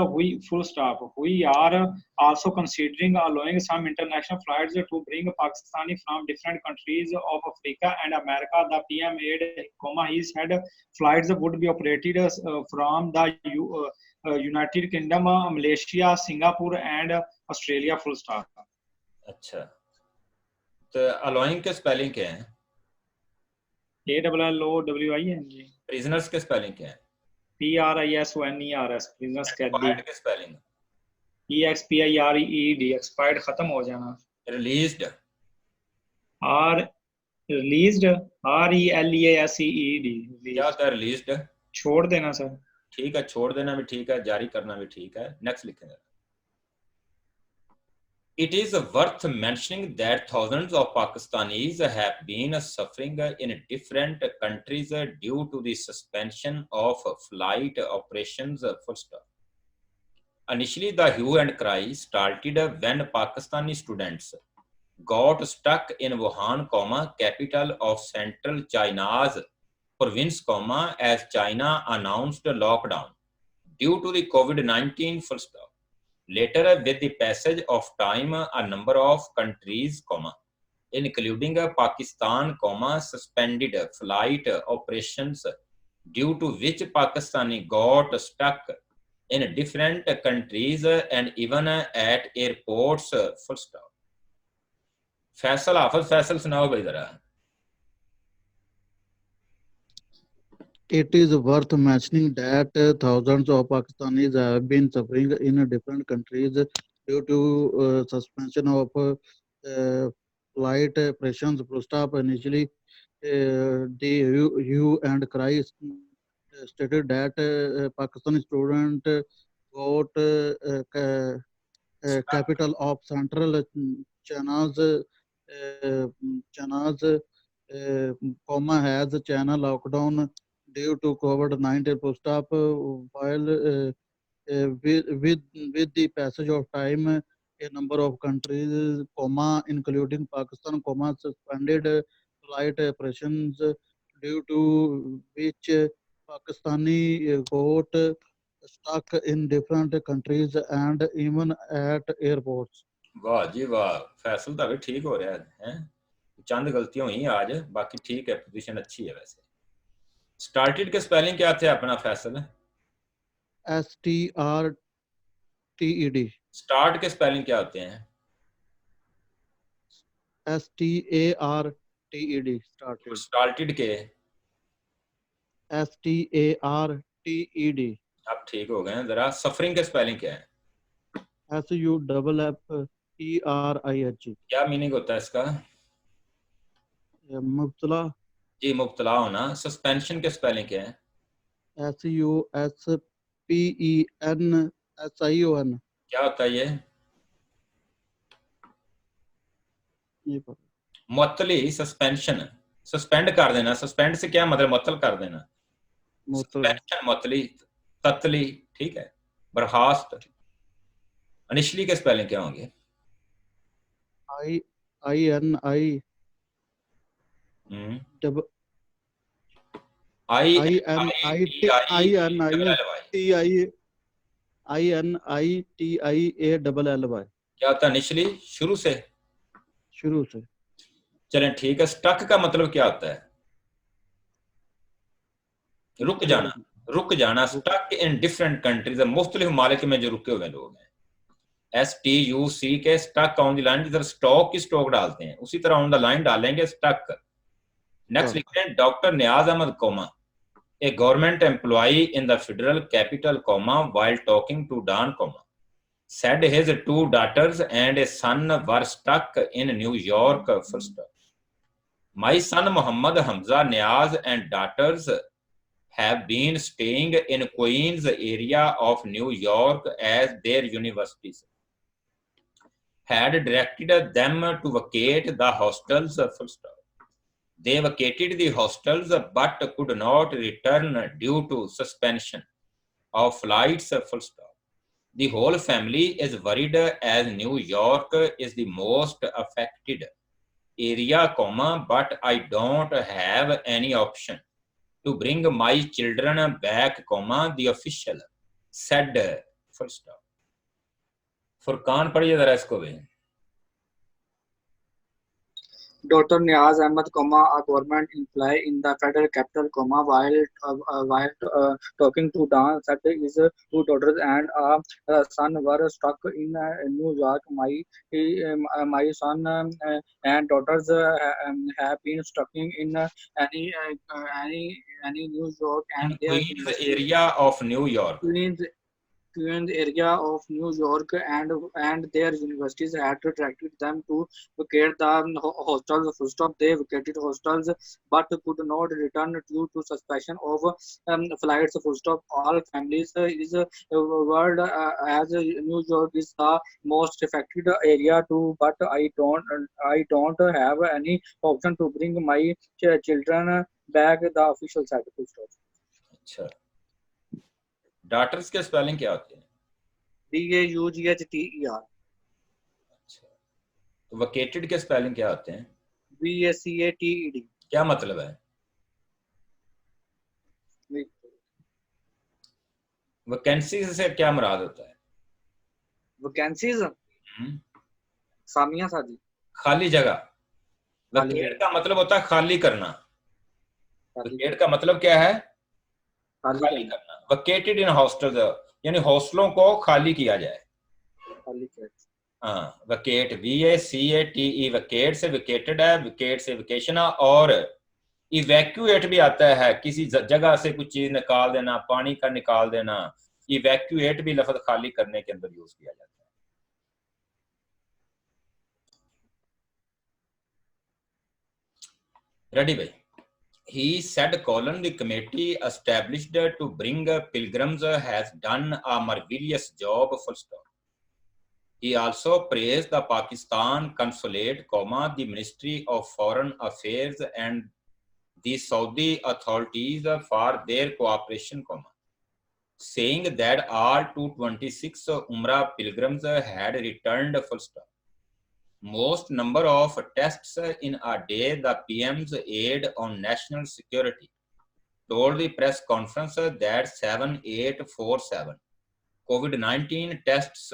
Full stop. We are also considering allowing some international flights to bring Pakistani from different countries of Africa and America. The PM aide, he said flights would be operated from the United Kingdom, Malaysia, Singapore and Australia. Full stop. अच्छा तो allowing के spelling क्या है ALLOWING prisoners के spelling क्या है PRISONERS prisoners expired के spelling EXPIRED expired खत्म हो जाना released released RELEASED क्या होता है released छोड़ देना सर ठीक है छोड़ देना भी ठीक है जारी करना भी ठीक है नेक्स्ट लिखेंगे It is worth mentioning that thousands of Pakistanis have been suffering in different countries due to the suspension of flight operations. Initially, the hue and cry started when Pakistani students got stuck in Wuhan, capital of central China's province, as China announced lockdown due to the COVID-19. Later, with the passage of time, a number of countries, including Pakistan, suspended flight operations due to which Pakistani got stuck in different countries and even at airports, full stop. Faisal हाफिज फैसल सुनाओ भाई जरा. It is worth mentioning that thousands of Pakistanis have been suffering in different countries due to suspension of flight operations. Full stop. Initially, the hue and cry stated that Pakistani student got capital of Central China's comma has China lockdown due to COVID-19. Full stop. While with the passage of time, a number of countries, comma, including Pakistan, comma, suspended flight operations due to which Pakistani got stuck in different countries and even at airports. वाह जी वाह, फैसल तो अभी ठीक हो रहा है. चंद गलतियां हुई आज, बाकी ठीक है, पोजीशन अच्छी है. वैसे स्टार्टेड के स्पेलिंग क्या थे अपना फैसल? STRTED. स्टार्ट के स्पेलिंग क्या होते हैं? STARTED. और स्टार्टेड के? STARTED. अब ठीक हो गए. जरा सफरिंग के स्पेलिंग क्या है? SUFFERING. क्या मीनिंग होता है इसका? मुब्तला. जी, मुब्तला होना. सस्पेंशन के स्पेलिंग क्या है? SUSPENSION. क्या होता है ये? ये पता. मुअत्तली, सस्पेंशन, सस्पेंड कर देना. सस्पेंड से क्या मतलब? मुअत्तल कर देना. सस्पेंशन, मुअत्तली, तत्ली. ठीक है. बर्खास्त. इनिशियली के स्पेलिंग क्या होंगे? INI. INITIALLY. क्या होता है इनिशियली? शुरू से. शुरू से. चलें ठीक है. स्टक का मतलब क्या होता है? रुक जाना. रुक जाना. Stuck in different countries. मुख्तलिफ ममालिक में जो रुके हुए लोग हैं. STUC K stuck on the line. जिधर स्टॉक की स्टॉक डालते हैं उसी तरह ऑन द लाइन डालेंगे स्टक. नेक्स्ट लिखते हैं doctor Niaz Ahmed comma, a government employee in the federal capital, while talking to Don, said his 2 daughters and a son were stuck in New York. First, my son Muhammad Hamza Niaz and daughters have been staying in Queens area of New York as their universities had directed them to vacate the hostels. First, they vacated the hostels but could not return due to suspension of flights. Full stop. The whole family is worried as New York is the most affected area, but I don't have any option to bring my children back, the official said. Full stop. Furqan पढ़िए जरा इसको भी. Dr. Niaz Ahmed, a government employee in the federal capital, while talking to Dan, said his 2 daughters and a son were stuck in New York. My son and daughters have been stuck in any New York and Queens area of New York. Queens area of New York and their universities had directed them to vacate the hostels. Full stop. They vacated hostels but could not return due to suspension of flights. Full stop. All families is world as New York is the most affected area too, but I don't have any option to bring my children back, the official said. Full stop. अच्छा, daughters के spelling क्या होते हैं? DAUGHTER. अच्छा, तो वकेटेड के spelling क्या होते हैं? VACATED. क्या मतलब है? वैकेंसी से क्या मुराद होता है? वैकेंसीज सामिया साजी, खाली जगह. वकेट का मतलब होता है खाली करना. वकेट का मतलब क्या है? खाली करना, वकेटेड इन हॉस्टल, यानी हॉस्टलों को खाली किया जाए। हाँ, वकेट, VACATE, वकेट से विकेटेड है, विकेट से वेकेशन है, और इवैक्यूएट भी आता है, किसी जगह से कुछ चीज निकाल देना, पानी का निकाल देना, इवैक्यूएट भी लफ्ज खाली करने के अंदर यूज किया जाता है। रेडी भाई? He said, the committee established to bring pilgrims has done a marvelous job, full stop. He also praised the Pakistan consulate, the Ministry of Foreign Affairs and the Saudi authorities for their cooperation, saying that all 226 Umrah pilgrims had returned, full stop. Most number of tests in a day, the PM's aide on national security told the press conference that 7847 COVID-19 tests,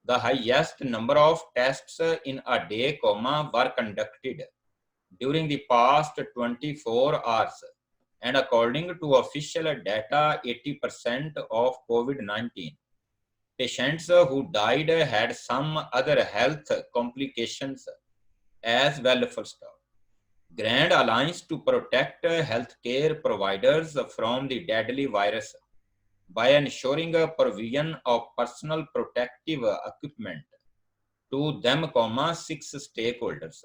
the highest number of tests in a day, were conducted during the past 24 hours. And according to official data, 80% of COVID-19 patients who died had some other health complications as well, full stop. Grand Alliance to protect healthcare providers from the deadly virus by ensuring a provision of personal protective equipment to them, 6 stakeholders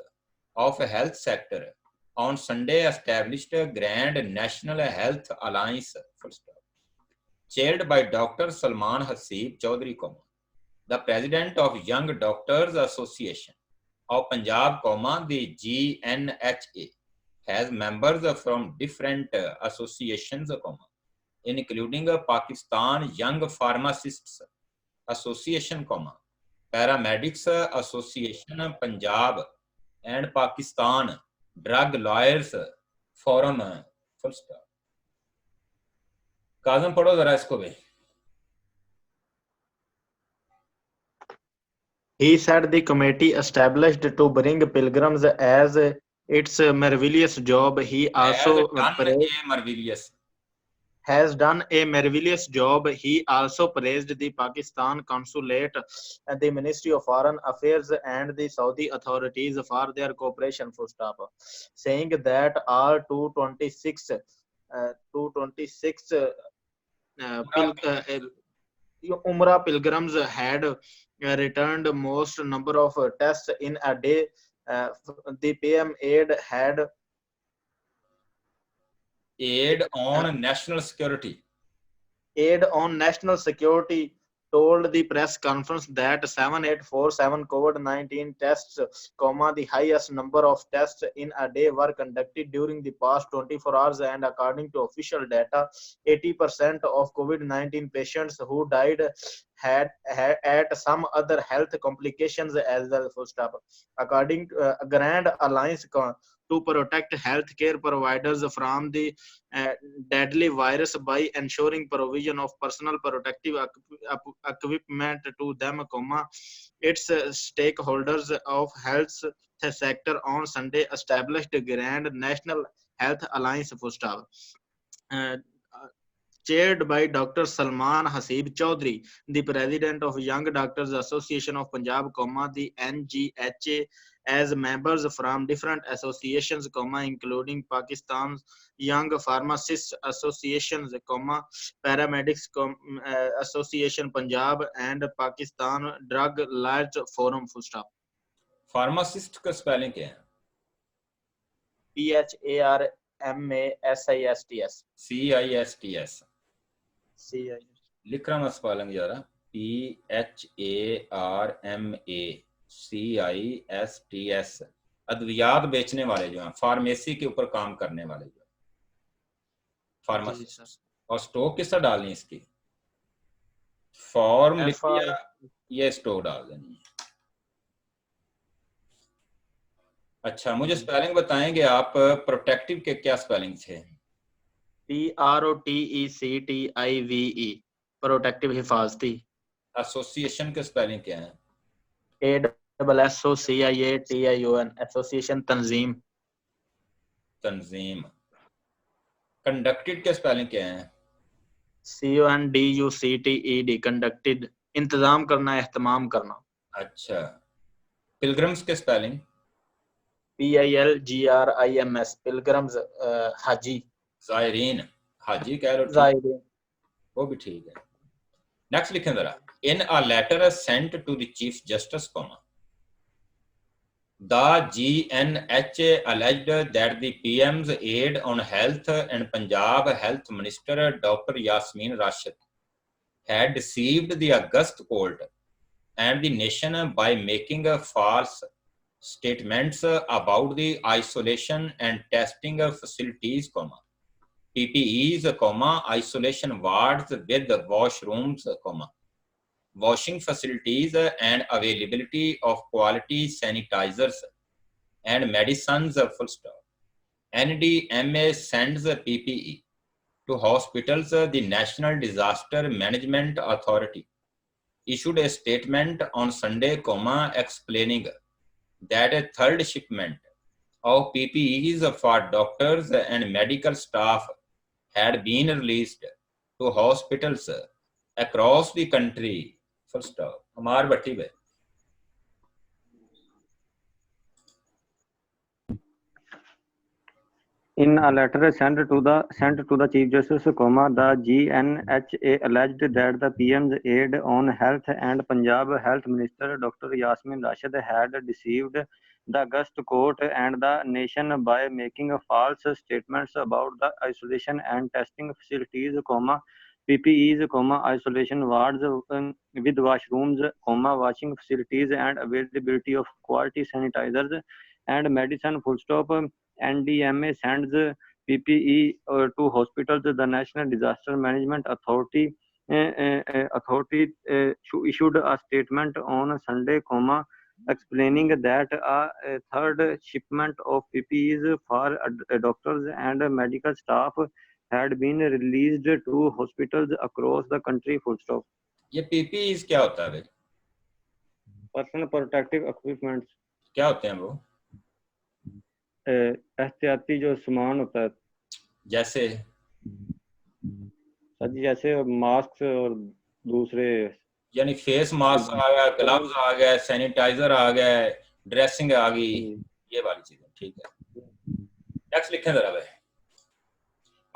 of health sector on Sunday established Grand National Health Alliance, full stop, chaired by Dr. Salman Hasib Chaudhary, the president of Young Doctors Association of Punjab, the GNHA, has members from different associations, including Pakistan Young Pharmacists Association, Paramedics Association Punjab, and Pakistan Drug Lawyers Forum, full stop. काज़म पढ़ो जरा इसको भी। He said the committee established to bring pilgrims as its marvelous job. He also has done a marvelous job. He also praised the Pakistan consulate, the Ministry of Foreign Affairs and the Saudi authorities for their cooperation, full stop, saying that all 226 Umrah pilgrims had returned most number of tests in a day. The PM aide on national security. Aide on national security told the press conference that 7847 COVID-19 tests, the highest number of tests in a day, were conducted during the past 24 hours, and according to official data, 80% of COVID-19 patients who died had some other health complications as well, full stop. According to Grand Alliance to protect healthcare providers from the deadly virus by ensuring provision of personal protective equipment to them, its stakeholders of health sector on Sunday established Grand National Health Alliance, full stop, chaired by Dr. Salman Hasib Chaudhary, the president of Young Doctors Association of Punjab, the NGHA, as members from different associations, including Pakistan's Young Pharmacists Associations, Paramedics Association Punjab, and Pakistan Drug Lawyers Forum, full stop. Pharmacist का spelling क्या है? PHARMASISTS. CISTS. लिख रहा मैं spelling जरा, PHARMACISTS। अद्वियात बेचने वाले जो हैं, फार्मेसी के ऊपर काम करने वाले जो हैं, फार्मासिस्ट। और स्टॉक किस तरह डालनी है इसकी? फॉर्म लिख दिया, ये स्टॉक डाल देनी। अच्छा, मुझे स्पेलिंग बताएंगे आप, प्रोटेक्टिव के क्या स्पेलिंग थे? PROTECTIVE, प्रोटेक्टिव हिफाजती। एसोसिएशन के स्पेलिंग क्या है? ASSOCIATION, एसोसिएशन तंजीम। तंजीम। कंडक्टेड के स्पेलिंग क्या है? CONDUCTED conducted, इंतजाम करना, एहतमाम करना। अच्छा, पिलग्रिम्स के स्पेलिंग? PILGRIMS, पिलग्रिम्स, हाजी। ज़ायरीन, हाजी कह लो, ठीक, ज़ायरीन। वो भी ठीक है। नेक्स्ट लिखें जरा, in a letter sent to the chief justice, the GNH alleged that the PM's aide on health and Punjab Health Minister Dr. Yasmin Rashid had deceived the August court and the nation by making false statements about the isolation and testing facilities, PPEs, isolation wards with washrooms, washing facilities and availability of quality sanitizers and medicines, full stop. NDMA sends PPE to hospitals. The National Disaster Management Authority issued a statement on Sunday, explaining that a third shipment of PPEs for doctors and medical staff had been released to hospitals across the country. Full stop. Amar Bhatti bhai. In a letter sent to the Chief Justice, the GNHA alleged that the PM's aide on health and Punjab Health Minister Dr. Yasmin Rashid had deceived the August court and the nation by making false statements about the isolation and testing facilities, PPEs, isolation wards with washrooms, washing facilities and availability of quality sanitizers and medicine, full stop. NDMA sends PPE to hospitals. The National Disaster Management Authority issued a statement on Sunday, explaining that a third shipment of PPEs for doctors and medical staff had been released to hospitals across the country. Full stop. ये PPEs क्या होता है भाई? Personal protective equipments. क्या होते हैं वो? एहतियाती जो सामान होता है, जैसे सर जी, जैसे मास्क और दूसरे, यानी फेस मास्क आ गया, ग्लव्स आ गए, सैनिटाइजर आ गए, ड्रेसिंग आ गई, ये वाली चीजें, ठीक है। नेक्स्ट लिखें जरा भाई।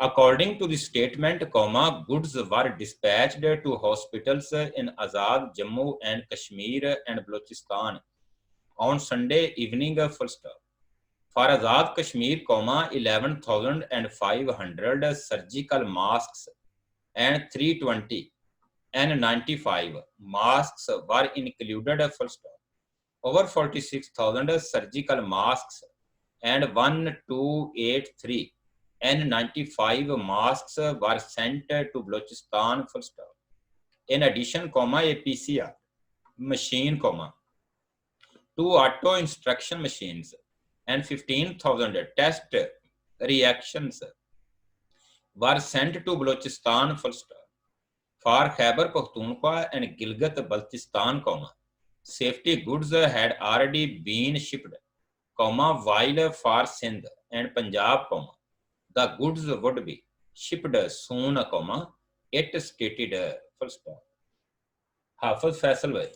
According to the statement, goods were dispatched to hospitals in Azad, Jammu and Kashmir and Balochistan on Sunday evening, full stop. For Azad Kashmir, 11,500 surgical masks and 320 N95 masks were included, full stop. Over 46,000 surgical masks and 1283 N95 masks were sent to Balochistan, full stop. In addition, a PCR machine, 2 auto instruction machines and 15,000 test reactions were sent to Balochistan, full stop. For Khyber Pakhtunkhwa and Gilgit-Baltistan, safety goods had already been shipped, while for Sindh and Punjab, the goods would be shipped soon, it stated, full stop. Hafiz Faisal bhai.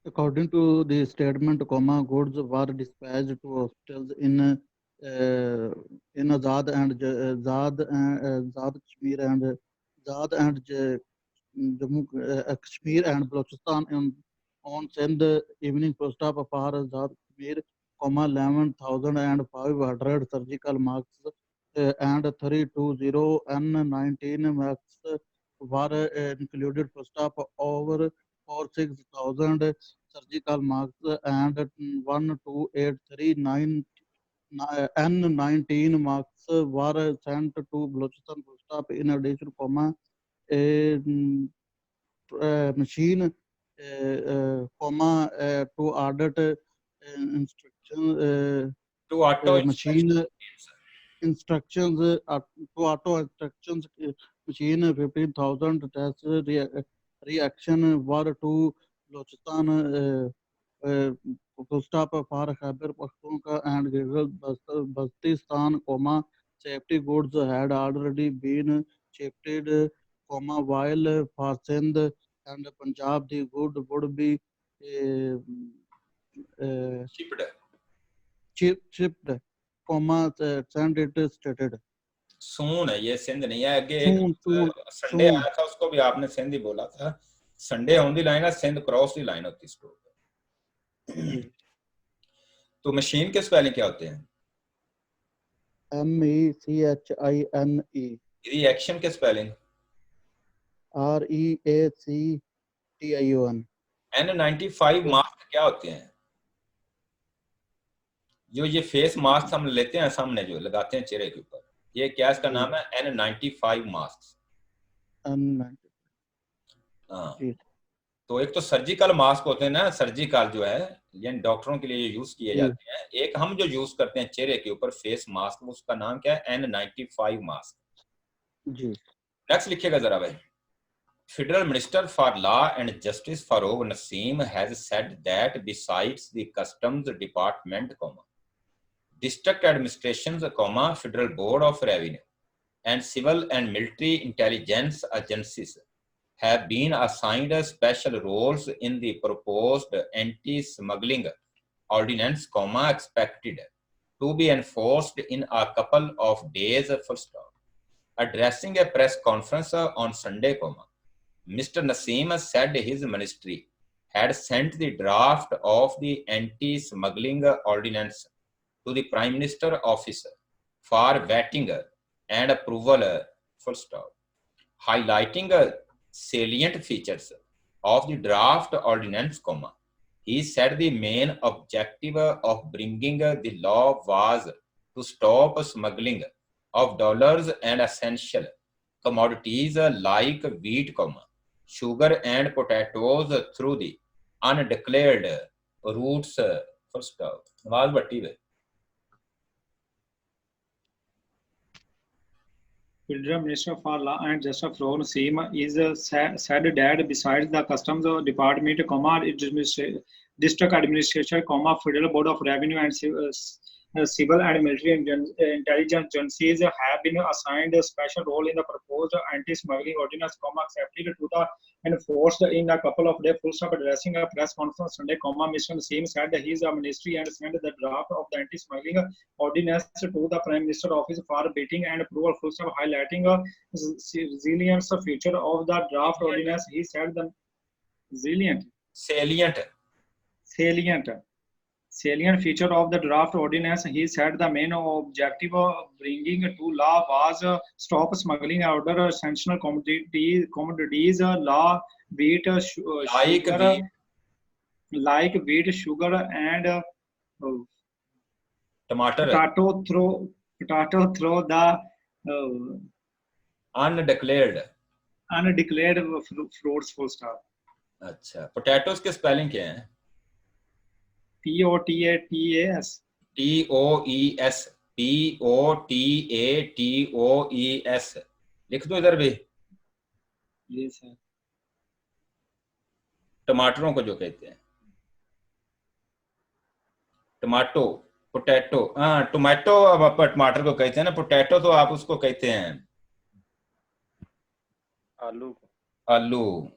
According to the statement, goods were dispatched to hospitals in Azad and Azad Kashmir and Azad and Jammu Kashmir and Balochistan on Sindh evening post up for Azad Kashmir, 11,500 surgical masks and 320 N19 masks were included post up over 46,000 surgical masks and 12839 N19 masks were sent to Balochistan full stop. In addition, a machine, to audit instruction, To auto machine instructions, to auto instructions machine, 15,000 test reaction were to Balochistan full stop for Khyber Pakhtunkhwa and Baltistan, safety goods had already been shifted, while for Sindh and Punjab the good would be uh, Shipped. shipped, send it stated. सून है, ये सिंध नहीं है। अगे एक Soon, Sunday soon. आया था, उसको भी आपने सिंध ही बोला था। संडे ऑन दी लाइन है, सिंध क्रॉस दी लाइन होती स्टोर। तो मशीन के स्पेलिंग क्या होते हैं? MECHINE, यदि एक्शन के स्पेलिंग? REACTION. N95 मास्क क्या होते हैं? जो ये फेस मास्क हम लेते हैं सामने, जो लगाते हैं चेहरे के ऊपर, ये क्या इसका नाम है? N95 mask. हाँ, तो एक तो सर्जिकल मास्क होते हैं ना, सर्जिकल जो है यानी डॉक्टरों के लिए यूज किए जाते हैं। एक हम जो यूज करते हैं चेहरे के ऊपर फेस मास्क, उसका नाम क्या है? N95 mask. जी। नेक्स्ट लिखिएगा जरा भाई। Federal Minister for Law and Justice Farouk Naseem has said that besides the Customs Department, District Administrations, Federal Board of Revenue, and Civil and Military Intelligence Agencies have been assigned special roles in the proposed anti-smuggling ordinance, expected to be enforced in a couple of days. Addressing a press conference on Sunday, Mr. Naseem said his ministry had sent the draft of the anti-smuggling ordinance to the Prime Minister office for vetting and approval, highlighting salient features of the draft ordinance, he said the main objective of bringing the law was to stop smuggling of dollars and essential commodities like wheat, sugar and potatoes through the undeclared routes. आवाज बट्टी है। Federal Minister for Law and Justice Farouk Naseem is said that besides the Customs Department, District Administration, Federal Board of Revenue and Civil and Military Intelligence Agencies have been assigned a special role in the proposed anti-smuggling ordinance, accepted to the enforced in a couple of days. Full stop. Addressing a press conference Sunday, Mr. Naseem said his ministry and sent the draft of the anti-smuggling ordinance to the Prime Minister office for vetting and approval. Full stop. Highlighting a resilience feature of the draft ordinance, he said the salient feature of the draft ordinance, he said the main objective of bringing to law was stop smuggling other essential commodities, law, wheat, like wheat, sugar, and potato through the undeclared fruits. Full stop. अच्छा, potatoes के spelling क्या है? POTATOES. POTATOES लिख दो इधर भी। जी sir. टमाटरों को जो कहते हैं, टमाटो, पोटैटो, हाँ टोमेटो अब आप टमाटर को कहते हैं ना, पोटैटो तो आप उसको कहते हैं आलू।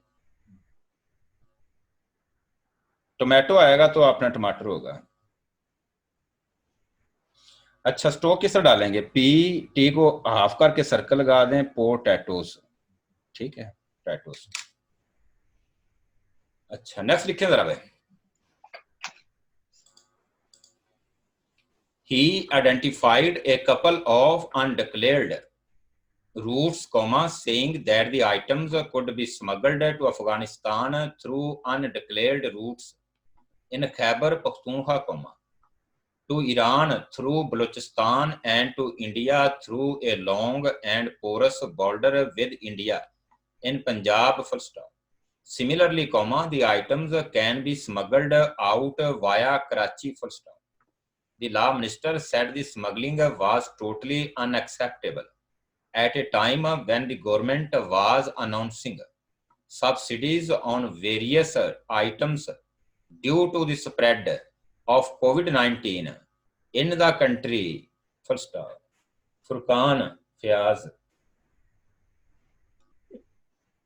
टोमेटो आएगा तो अपना टमाटर होगा। अच्छा, स्टोक किस डालेंगे? टी को हाफ करके सर्कल लगा दें, पोटैटोस। ठीक है, पोटैटोस। अच्छा, नेक्स्ट लिखें जरा भाई। He identified a couple of undeclared routes, saying that the items could be smuggled to Afghanistan through undeclared routes in Khyber Pakhtunkhwa, to Iran through Balochistan, and to India through a long and porous border with India in Punjab. Similarly, the items can be smuggled out via Karachi. The law minister said the smuggling was totally unacceptable at a time when the government was announcing subsidies on various items due to the spread of COVID-19 in the country. Full stop. Furqan Fiaz.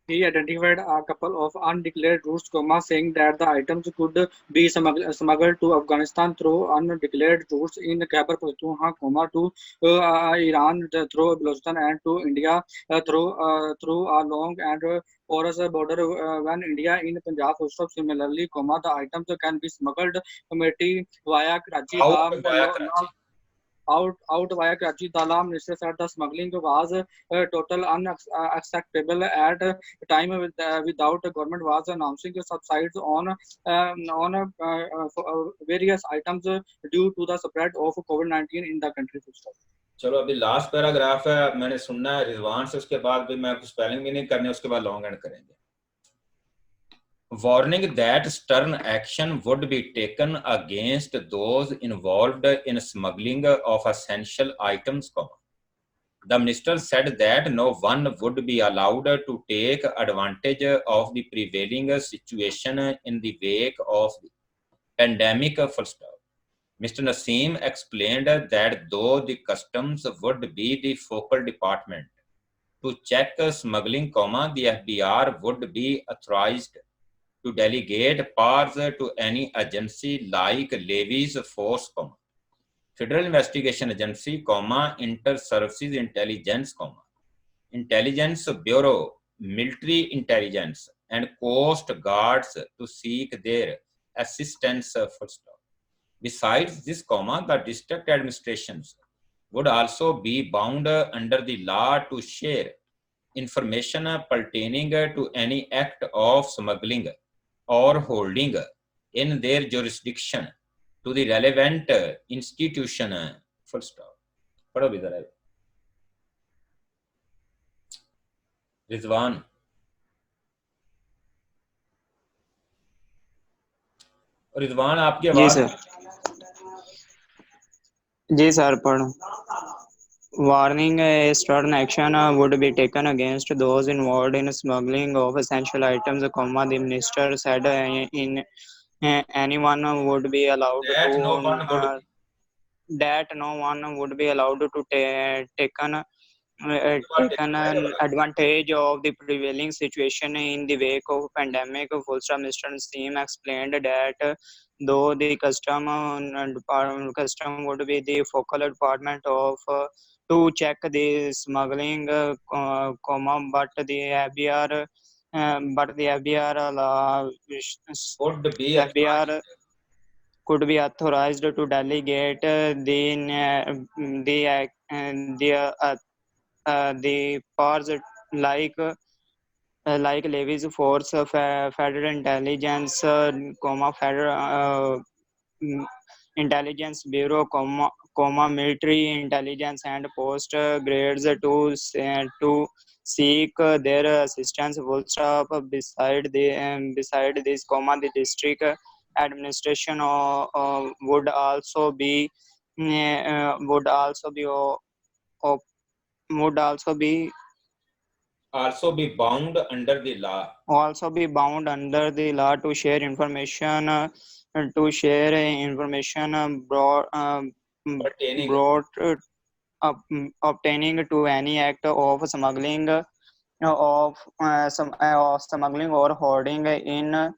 He identified a couple of undeclared routes, saying that the items could be smuggled to Afghanistan through undeclared routes in Khyber Pakhtunkhwa, to Iran through Balochistan, and to India through a long and porous border when India in Punjab. Similarly, the items can be smuggled via Karachi. Out via Karachi. Out via Karachi. The law minister said the smuggling was total unacceptable at a time without the government was announcing subsidies on various items due to the spread of COVID-19 in the country. चलो अभी last paragraph है, मैंने सुनना है रिजवान से, उसके बाद भी मैं कुछ स्पेलिंग भी नहीं करने, उसके बाद लॉन्ग एंड करेंगे. Warning that stern action would be taken against those involved in smuggling of essential items. The minister said that no one would be allowed to take advantage of the prevailing situation in the wake of the pandemic. Mr. Naseem explained that though the customs would be the focal department to check smuggling, the FBR would be authorized to delegate powers to any agency like Levy's Force, Federal Investigation Agency, Inter-Services Intelligence, Intelligence Bureau, Military Intelligence, and Coast Guards to seek their assistance. Besides this, the district administrations would also be bound under the law to share information pertaining to any act of smuggling or holding in their jurisdiction to the relevant institution. Full stop. पढ़ो भी जरा. रिजवान. रिजवान आपकी आवाज. जी sir पढ़ो. Warning, a stern action would be taken against those involved in smuggling of essential items, the minister said anyone would be allowed That no one would be allowed to taken advantage of the prevailing situation in the wake of pandemic. Mr. Naseem explained that though the custom would be the focal department of to check the smuggling, but the FBR could be authorized to delegate the powers like Levy's Force, Federal Intelligence, Federal Intelligence Bureau, Military Intelligence, and Post Grades to seek their assistance. Full stop. Beside this, the district administration would also be bound under the law. To share information obtaining to any act of smuggling of smuggling or hoarding in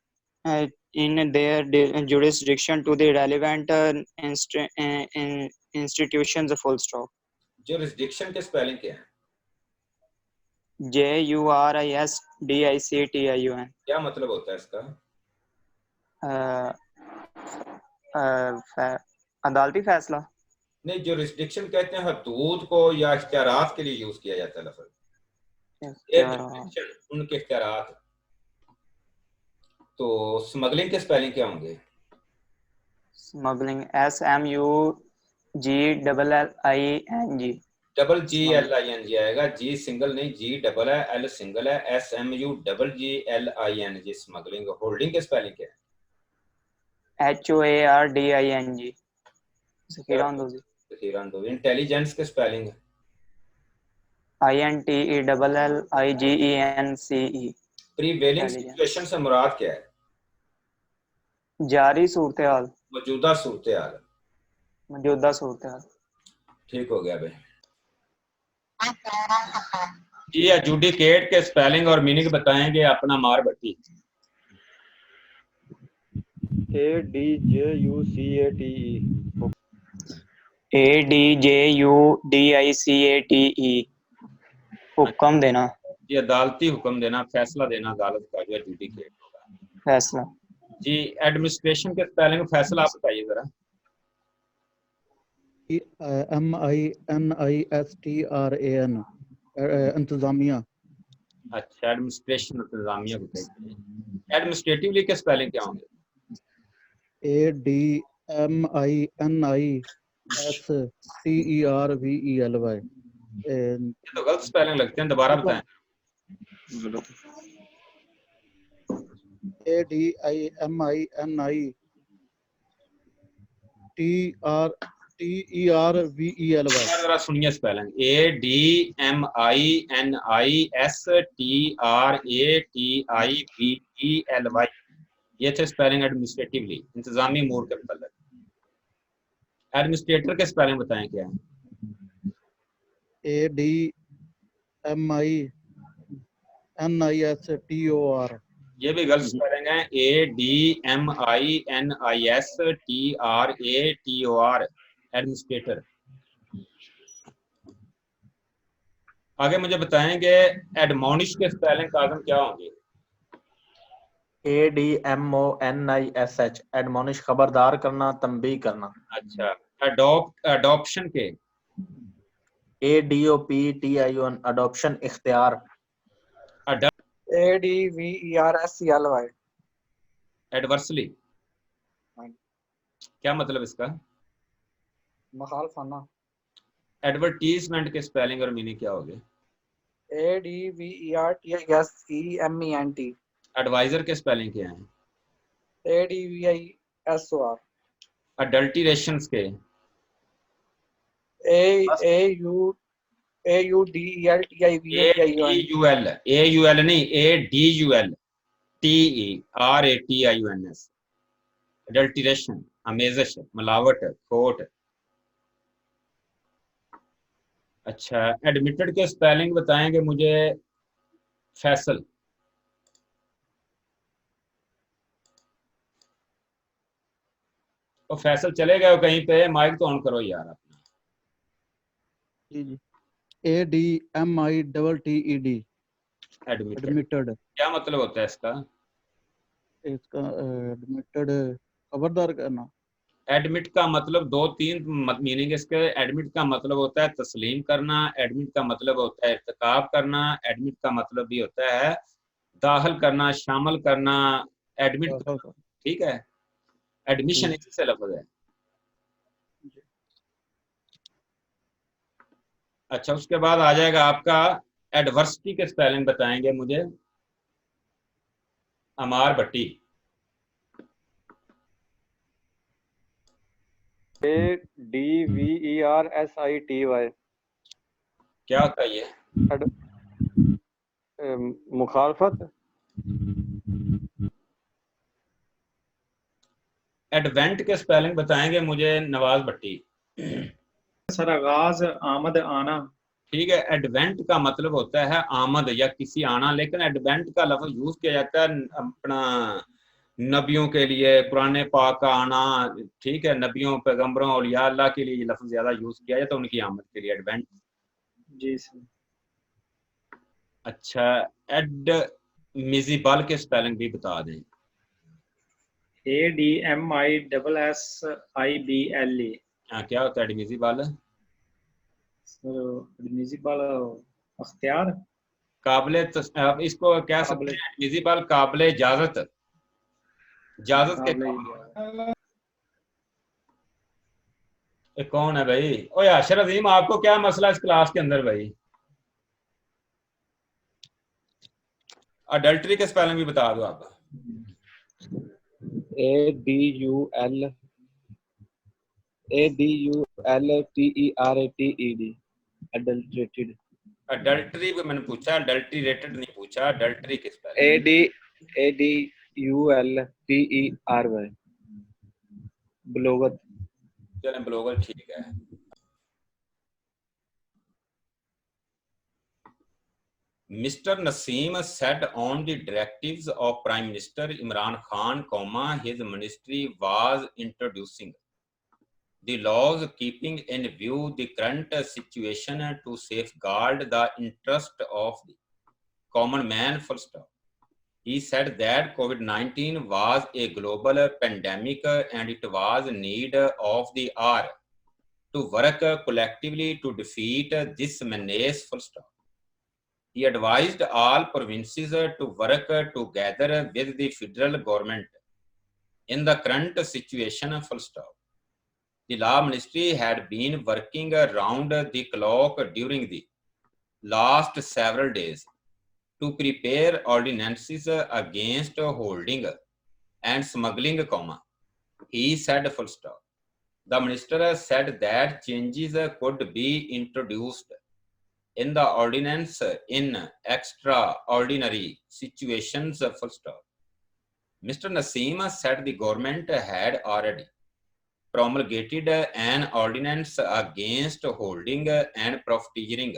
their jurisdiction to the relevant institutions. Full stop. Jurisdiction के spelling क्या है? JURISDICTION. क्या मतलब होता है इसका? अदालती फैसला नहीं, jurisdiction कहते हैं हदूद को या इख्तियारात के लिए यूज किया जाता है लफ्ज़. उनके इख्तियारात. तो स्मगलिंग के स्पेलिंग क्या होंगे? Smuggling SMUGLLING. डबल GLING आएगा. G सिंगल नहीं, G डबल है, L सिंगल है, SMUGGLING. स्मगलिंग. होल्डिंग के स्पेलिंग क्या है? HOARDING. इंटेलिजेंस के स्पेलिंग? INTELLIGENCE. प्रीवेलिंग सिचुएशन से मुराद क्या है? जारी सूरत हाल, मौजूदा सूरत हाल। मौजूदा सूरत हाल। ठीक हो गया भाई जी। एजुडिकेट के स्पेलिंग और मीनिंग बताएंगे अपना मार भट्टी। ADJUDICATE, हुक्म देना, ये अदालती हुक्म देना, फैसला देना अदालत का, जो एजुडिकेट होगा फैसला। जी। एडमिनिस्ट्रेशन के स्पेलिंग फैसला आप बताइए जरा। MINISTRAN इंतजामिया। अच्छा, एडमिनिस्ट्रेशन इंतजामिया बताइए। एडमिनिस्ट्रेटिवली के स्पेलिंग क्या होंगे? ADMINISTERVELY। ये तो गलत स्पेलिंग लगते हैं, दोबारा बताएं। ADMINISTERVELY। जरा सुनिए स्पेलिंग। ADMINISTRATIVELY, ये थे स्पेलिंग एडमिनिस्ट्रेटिवली, इंतजामी अमूर के मतलब। एडमिनिस्ट्रेटर के स्पेलिंग बताएं क्या है? ADMINISTOR। ये भी गलत स्पेलिंग है। ADMINISTRATOR, administrator. आगे मुझे बताएंगे एडमोनिश के स्पेलिंग काज़म क्या होंगे? ADMONISH, एडमोनिश खबरदार करना, तंबीह करना। अच्छा। अडॉप्शन के? ADOPTION, अडॉप्शन, इख्तियार। ADVERSELY, एडवर्सली, क्या मतलब इसका? मुखालफाना। एडवर्टीजमेंट के स्पेलिंग और मीनिंग क्या होगे? ADVERTISEMENT, एडवाइजर के स्पेलिंग क्या हैं? ADVISOR, अडल्टरेशंस के? AUDELTIVATION, AUL नहीं, ADULTERATIONS, अडल्टरेशन, अमेजश, मिलावट, खोट। अच्छा, एडमिटेड के स्पेलिंग बताएंगे मुझे फैसल। तो फैसल चले गए कहीं पे, माइक तो ऑन करो यार अपना। जी जी। ADMITTED, admitted admitted. क्या मतलब होता है इसका? इसका एडमिटेड खबरदार करना। एडमिट का मतलब दो तीन मीनिंग इसके। एडमिट का मतलब होता है तस्लीम करना, एडमिट का मतलब होता है इर्तिकाब करना, एडमिट का मतलब भी होता है दाखिल करना, शामिल करना, एडमिट करना। ठीक है, एडमिशन इसी से लफ्ज़ है। अच्छा, उसके बाद आ जाएगा आपका एडवर्सिटी के स्पेलिंग बताएंगे मुझे अमार भट्टी। ADVERSITY, क्या होता है ये? मुखालफत। एडवेंट के स्पेलिंग बताएंगे मुझे नवाज भट्टी। सर आगाज, आमद, आना। ठीक है, एडवेंट का मतलब होता है आमद या किसी आना, लेकिन एडवेंट का लफ्ज यूज किया जाता है अपना नबियों के लिए, कुरान पाक का आना। ठीक है, नबियों, पैगंबरों, औलिया अल्लाह के लिए ये लफ्ज ज्यादा यूज किया जाता है, उनकी आमद के लिए एडवेंट। जी सर। अच्छा, एडमिजिबल के स्पेलिंग भी बता दें। ADMISSIBLE, हाँ, क्या होता है एडमिजिबल? सर एडमिसिबल अख्तियार, काबिल इसको कह सकते हैं एडमिजिबल, काबिल इजाजत, इजाजत के काबिल। कौन है भाई? ओ याशर अजीम, आपको क्या मसला इस क्लास के अंदर भाई? अडल्ट्री के स्पेलिंग भी बता दो आप। ADULTERATED, adulterated। अडल्ट्री भी मैंने पूछा, अडल्टरेटेड नहीं पूछा। अडल्ट्री के स्पेलिंग? ADULTERY, ब्लॉगर चलें ब्लॉगर ठीक है। Mr. Naseem said on the directives of Prime Minister Imran Khan, his ministry was introducing the laws keeping in view the current situation to safeguard the interest of the common man, full stop. He said that COVID-19 was a global pandemic and it was need of the hour to work collectively to defeat this menace, full stop. He advised all provinces to work together with the federal government in the current situation, full stop. The Law Ministry had been working around the clock during the last several days to prepare ordinances against holding and smuggling, he said, full stop. The minister said that changes could be introduced in the ordinance in extraordinary situations, full stop. Mr. Naseem said the government had already promulgated an ordinance against holding and profiteering,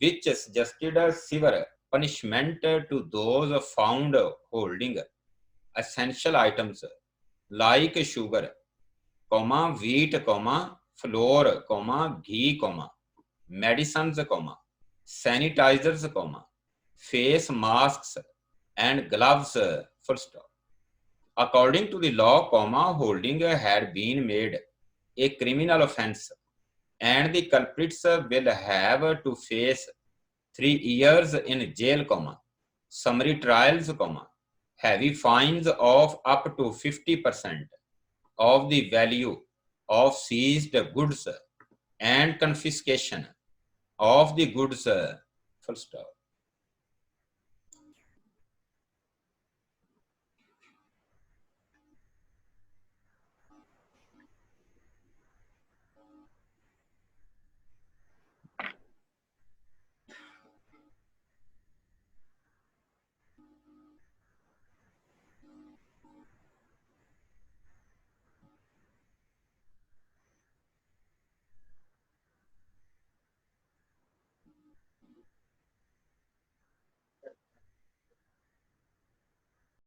which suggested severe punishment to those found holding essential items like sugar, wheat, flour, ghee, medicines, sanitizers, face masks, and gloves, full stop. According to the law, holding had been made a criminal offense, and the culprits will have to face 3 years in jail, summary trials, heavy fines of up to 50% of the value of seized goods and confiscation of the goods, full stop.